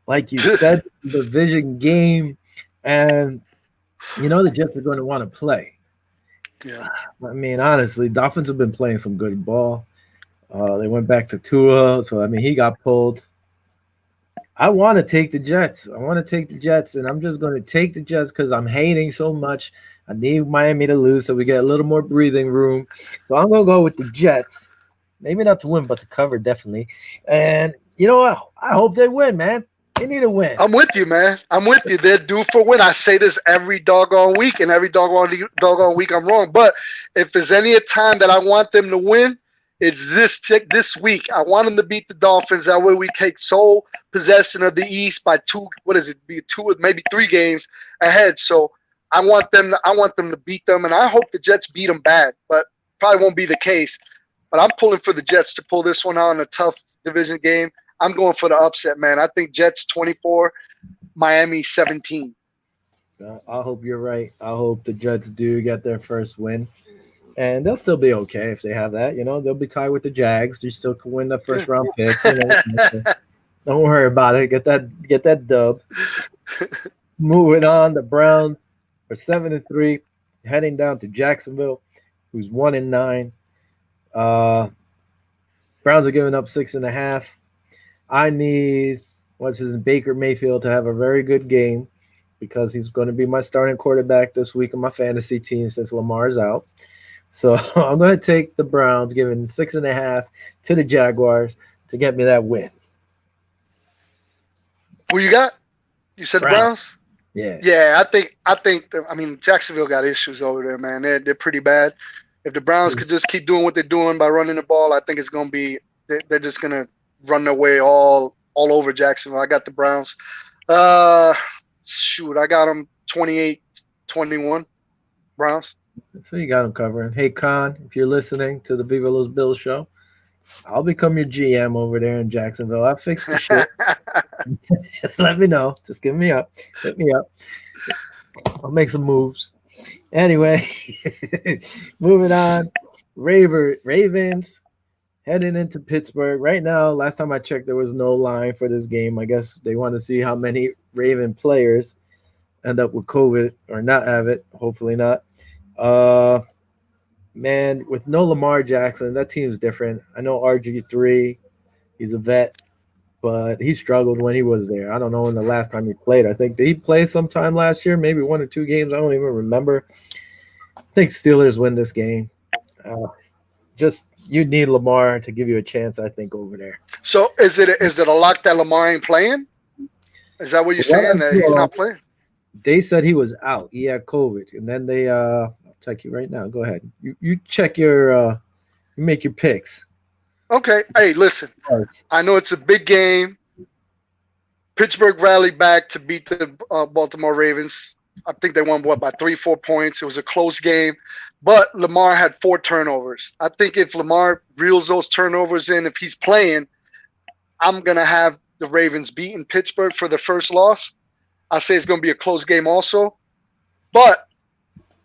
Like you said, division game, and the Jets are going to want to play. Yeah. I mean, honestly, Dolphins have been playing some good ball. They went back to Tua, so I mean, he got pulled. I want to take the Jets. And I'm just going to take the Jets because I'm hating so much. I need Miami to lose so we get a little more breathing room. So I'm going to go with the Jets. Maybe not to win, but to cover, definitely. And you know what? I hope they win, man. They need a win. I'm with you, man. I'm with you. They're due for a win. I say this every doggone week, and every doggone week I'm wrong. But if there's any time that I want them to win, it's this week. I want them to beat the Dolphins. That way we take sole possession of the East by 2. What is it? Be 2, maybe 3 games ahead. So I want them to beat them, and I hope the Jets beat them bad. But probably won't be the case. But I'm pulling for the Jets to pull this one out in a tough division game. I'm going for the upset, man. I think Jets 24, Miami 17. I hope you're right. I hope the Jets do get their first win. And they'll still be okay if they have that. They'll be tied with the Jags. They still can win the first round pick. Don't worry about it. Get that dub. Moving on, the Browns are 7-3, heading down to Jacksonville, who's 1-9. Browns are giving up 6.5. I need Baker Mayfield to have a very good game because he's going to be my starting quarterback this week in my fantasy team since Lamar's out. So I'm going to take the Browns, giving 6.5 to the Jaguars to get me that win. Who you got? You said Browns? Yeah. Yeah, I think. Jacksonville got issues over there, man. They're pretty bad. If the Browns could just keep doing what they're doing by running the ball, I think it's going to be. They're just going to run their way all over Jacksonville. I got the Browns. I got them 28-21. Browns. So you got them covering. Hey, Con, if you're listening to the Viva Los Bills show, I'll become your GM over there in Jacksonville. I'll fix the shit. Just let me know. Just give me up. Hit me up. I'll make some moves. Anyway, moving on. Ravens heading into Pittsburgh. Right now, last time I checked, there was no line for this game. I guess they want to see how many Raven players end up with COVID or not have it. Hopefully not. man, with no Lamar Jackson, that team's different. I know RG3, he's a vet, but he struggled when he was there. I don't know when the last time he played. I think did he play sometime last year? Maybe 1 or 2 games. I don't even remember. I think Steelers win this game. Uh, just you need Lamar to give you a chance. I think over there. So is it a lock that Lamar ain't playing? Is that what you're What I saying, that he's saw, not playing? they said he was out. He had COVID, and then they I'll check you right now. Go ahead. You check your you make your picks. Okay. Hey, listen. Yes. I know it's a big game. Pittsburgh rallied back to beat the Baltimore Ravens. I think they won what by 3, 4 points. It was a close game, but Lamar had 4 turnovers. I think if Lamar reels those turnovers in, if he's playing, I'm gonna have the Ravens beating Pittsburgh for the first loss. I say it's gonna be a close game also, but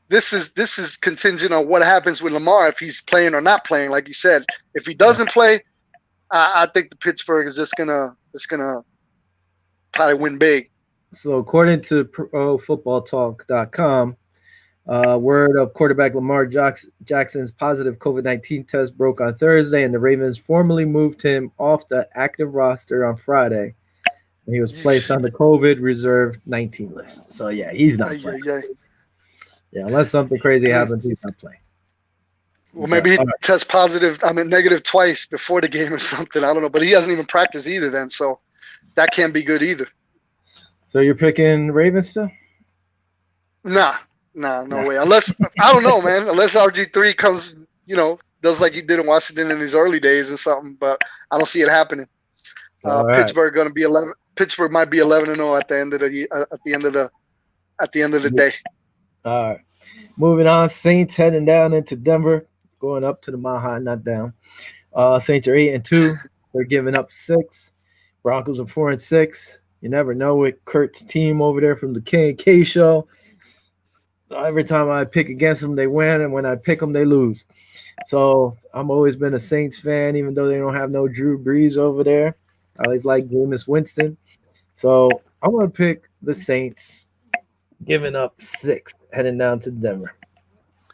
this is contingent on what happens with Lamar if he's playing or not playing. Like you said, if he Yeah. doesn't play, I think the Pittsburgh is just gonna probably win big. So according to ProFootballTalk.com, word of quarterback Lamar Jackson's positive COVID-19 test broke on Thursday, and the Ravens formally moved him off the active roster on Friday. And he was placed on the COVID reserve 19 list. So yeah, he's not Ay, playing. ay, ay. Yeah, unless something crazy Mm. happens, he's not playing. Well, But maybe he all right, tests positive. I mean, negative twice before the game or something. I don't know, but he hasn't even practiced either. Then, so that can't be good either. so you're picking Ravens still? Nah, nah, no Nah. way. Unless I don't know, man. Unless RG3 comes, does like he did in Washington in his early days or something. But I don't see it happening. All right. Pittsburgh going to be 11. Pittsburgh might be 11-0 at the end of the day. All right. Moving on, Saints heading down into Denver, going up to the Mile High, not down. Saints are 8-2. They're giving up 6. Broncos are 4-6. You never know with Kurt's team over there from the K and K show. Every time I pick against them, they win, and when I pick them, they lose. So I'm always been a Saints fan, even though they don't have no Drew Brees over there. I always like Jameis Winston. So I'm gonna pick the Saints, giving up 6, heading down to Denver.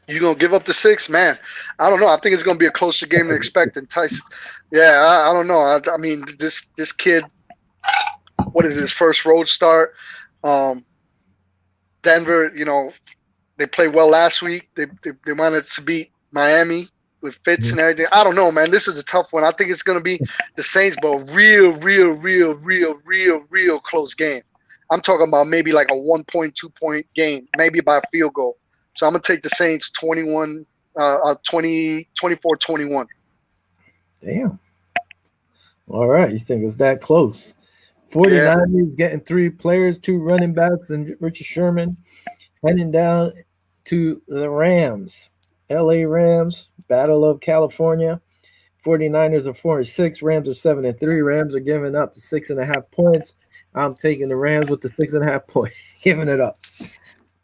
You gonna give up the 6, man? I don't know. I think it's gonna be a closer game than expected. Tyson, yeah, I don't know. I mean, this kid, what is his first road start? Um, Denver, they played well last week. They wanted to beat Miami with Fitz and everything. I don't know, man. This is a tough one. I think it's gonna be the Saints, but real close game. I'm talking about maybe like a 1.2 point game, maybe by a field goal. So I'm gonna take the Saints 24-21. Damn. All right. You think it's that close? Yeah. 49ers getting 3 players, 2 running backs, and Richard Sherman heading down to the Rams. LA Rams, Battle of California. 49ers are 4-6. Rams are 7-3. Rams are giving up 6.5 points. I'm taking the Rams with the 6.5 point, giving it up.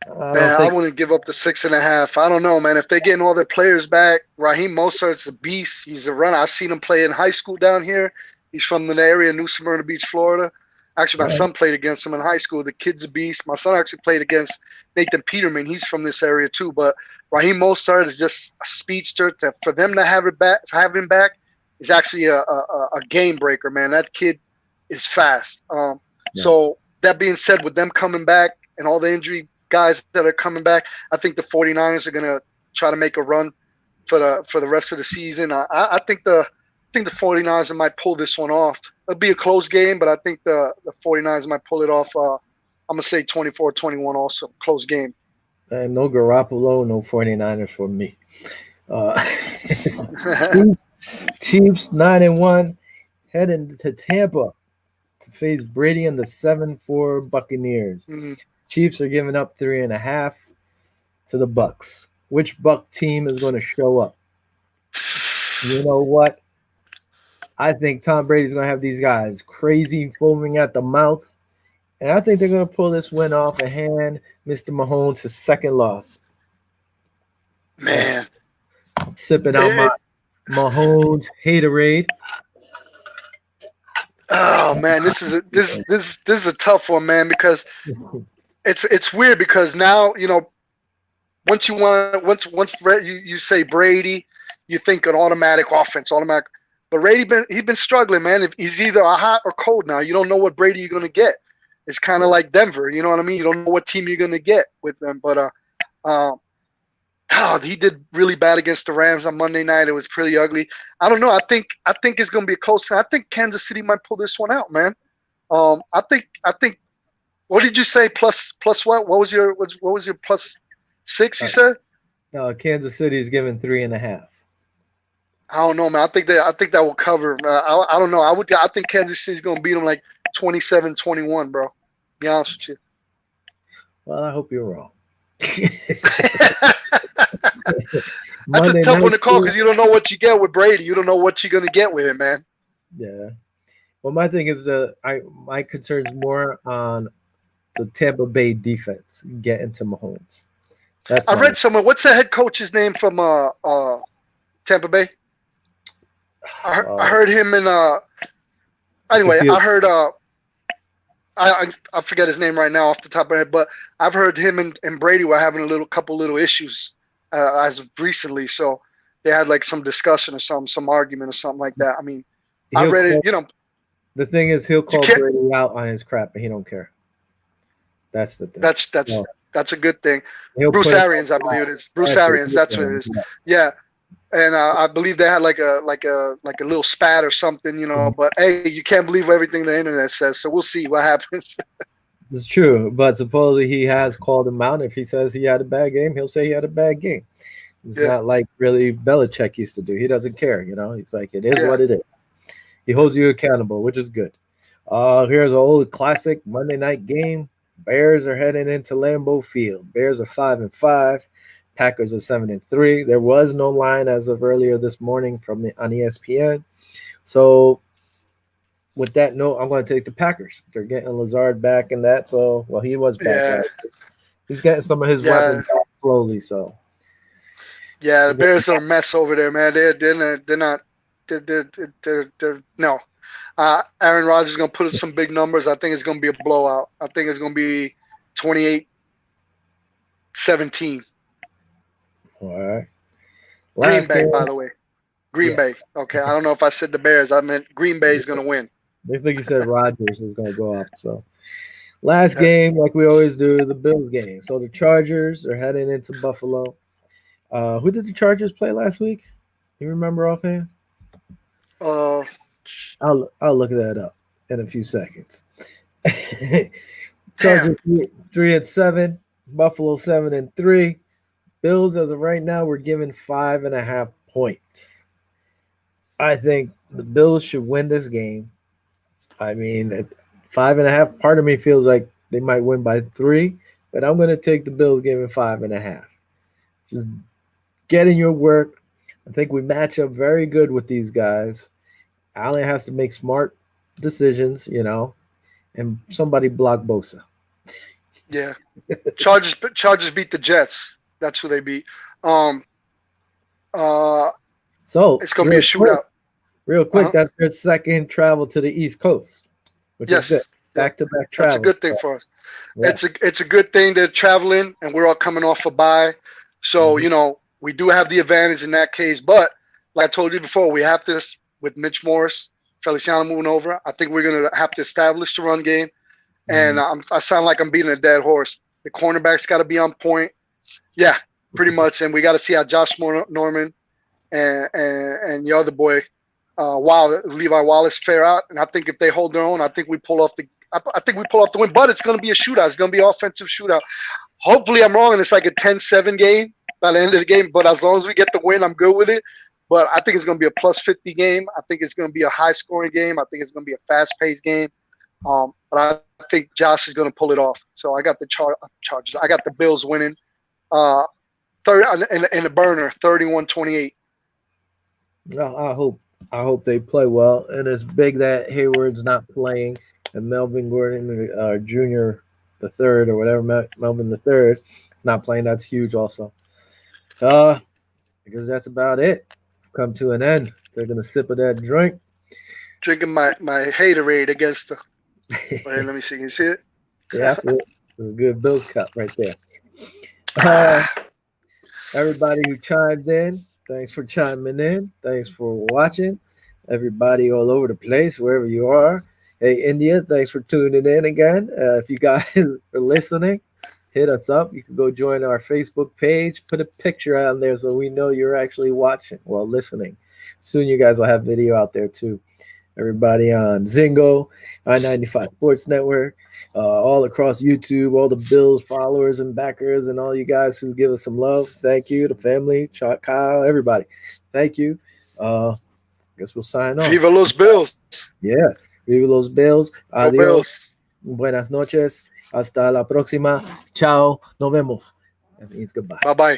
I don't Man, I think. wouldn't give up the 6.5. I don't know, man. If they're getting all their players back, Raheem Mostert's a beast. He's a runner. I've seen him play in high school down here. He's from the area, New Smyrna Beach, Florida. Actually, my son played against him in high school. The kid's a beast. My son actually played against Nathan Peterman. He's from this area too. But Raheem Mostert is just a speedster. For them to have him back, is actually a game breaker, man. That kid is fast. So that being said, with them coming back and all the injury guys that are coming back, I think the 49ers are going to try to make a run for the rest of the season. I think the 49ers might pull this one off. It'll be a close game, but I think the 49ers might pull it off. I'm going to say 24-21 also. Close game. No Garoppolo, no 49ers for me. Chiefs 9-1, heading to Tampa to face Brady and the 7-4 Buccaneers. Mm-hmm. Chiefs are giving up 3.5 to the Bucks. Which Buck team is going to show up? You know what? I think Tom Brady's going to have these guys crazy, foaming at the mouth. And I think they're going to pull this win off and hand Mr. Mahomes his second loss. Man. I'm sipping out my Mahomes haterade. Oh man, this is a tough one, man, because it's weird because now, once you want you say Brady, you think an automatic offense, automatic. But Brady he's been struggling, man. If he's either a hot or cold now, you don't know what Brady you're gonna get. It's kind of like Denver, you know what I mean? You don't know what team you're gonna get with them. But he did really bad against the Rams on Monday night. It was pretty ugly. I don't know. I think it's gonna be a close. I think Kansas City might pull this one out, man. I think. What did you say? Plus what? What was your plus 6? You Uh, said. no, Kansas City is given 3.5. I don't know, man. I think that will cover. I don't know. I think Kansas City's gonna beat them like 27-21, bro. Be honest with Well, I hope you're wrong. you. That's a Monday tough one night to call game. because you don't know what you get with Brady. You don't know what you're gonna get with him, man. Yeah. Well, my thing is, my concern's more on the Tampa Bay defense getting to Mahomes. That's I my read somewhere. What's the head coach's name from Tampa Bay? I uh, heard him in the Anyway, field. I heard I forget his name right now off the top of my head, but I've heard him and Brady were having a couple little issues as of recently. So they had like some discussion or some argument or something like that. I mean, I He'll read it. call. The thing is, he'll You call can't. Brady out on his crap, and he don't care. That's the thing. That's that's So that's a good thing. he'll Bruce put him on Arians, I believe blast. it is. Bruce That's a Arians, good that's what it thing. is. Yeah, and I believe they had like a little spat or something, you know. But hey, you can't believe everything the internet says. So we'll see what happens. It's true, but supposedly he has called him out. If he says he had a bad game, he'll say he had a bad game. It's Yeah, not like really Belichick used to do. He doesn't care, you know. He's like, it is yeah, what it is. He holds you accountable, which is good. Here's an old classic Monday night game. Bears are heading into Lambeau Field. Bears are 5-5. Packers are 7-3. There was no line as of earlier this morning from on ESPN. So with that note, I'm going to take the Packers. They're getting Lazard back in that. So well, he was back yeah, last. He's getting some of his yeah, weapons back slowly. So yeah. The just Bears are a mess over there, man. They're not. They're no. Aaron Rodgers is gonna put up some big numbers. I think it's gonna be a blowout. I think it's gonna be 28-17. all right. Green Last Bay, game, by the way. Green yeah. Bay. Okay, I don't know if I said the Bears. I meant Green Bay is gonna win. This thing you said Rodgers is going to go up. So last Yeah. game, like we always do, the Bills game. So the Chargers are heading into Buffalo. Who did the Chargers play last week? You remember offhand? Uh, I'll look that up in a few seconds. damn. Chargers 3-7, Buffalo 7-3. Bills as of right now we're given 5.5 points. I think the Bills should win this game. I mean, at 5.5. Part of me feels like they might win by 3, but I'm going to take the Bills giving 5.5. Just getting your work. I think we match up very good with these guys. Allen has to make smart decisions, you know, and somebody block Bosa. Yeah. Chargers beat the Jets. That's who they beat. Um. So It's gonna be a shootout. real quick, Uh-huh. that's their second travel to the East Coast, which is good. Yes. Yeah. Back to back That's a travel. good thing for us. Yeah. It's a good thing they're traveling and we're all coming off a bye. So, Mhm. we do have the advantage in that case. But like I told you before, we have to with Mitch Morris, Feliciano moving over. I think we're gonna have to establish the run game. And Mhm. I sound like I'm beating a dead horse. The cornerback's got to be on point. Yeah, pretty much. And we got to see how Josh Norman and the other boy, Levi Wallace fare out. And I think if they hold their own, I think we pull off the. I think we pull off the win. But it's going to be a shootout. It's going to be an offensive shootout. Hopefully, I'm wrong, and it's like a 10-7 game by the end of the game. But as long as we get the win, I'm good with it. But I think it's going to be a plus 50 game. I think it's going to be a high scoring game. I think it's going to be a fast paced game. But I think Josh is going to pull it off. So I got the Chargers. I got the Bills winning. Uh, third in the burner, 31-28. Well, I hope they play well, and it's big that Hayward's not playing, and Melvin Gordon Jr. the third or whatever Melvin the third is not playing. That's huge, also. Because that's about it. Come to an end. They're gonna sip of that drink. Drinking my haterade against the. Wait, let me see. Can you see it? Yeah, that's it. It's a good Bills cup right there. Uh, Ah, Everybody who chimed in, thanks for chiming in. Thanks for watching. Everybody all over the place, wherever you are. Hey, India, thanks for tuning in again. If you guys are listening, hit us up. You can go join our Facebook page. Put a picture out there so we know you're actually watching while listening. Soon you guys will have video out there too. Everybody on Zingo, I-95 Sports Network, all across YouTube, all the Bills followers and backers, and all you guys who give us some love. Thank you. The family, Chuck, Kyle, everybody. Thank you. Guess we'll sign off. Viva los Bills. Yeah. Viva los Bills. Go Adios. Bills. Buenas noches. Hasta la próxima. Ciao. Nos vemos. That means goodbye. Bye bye.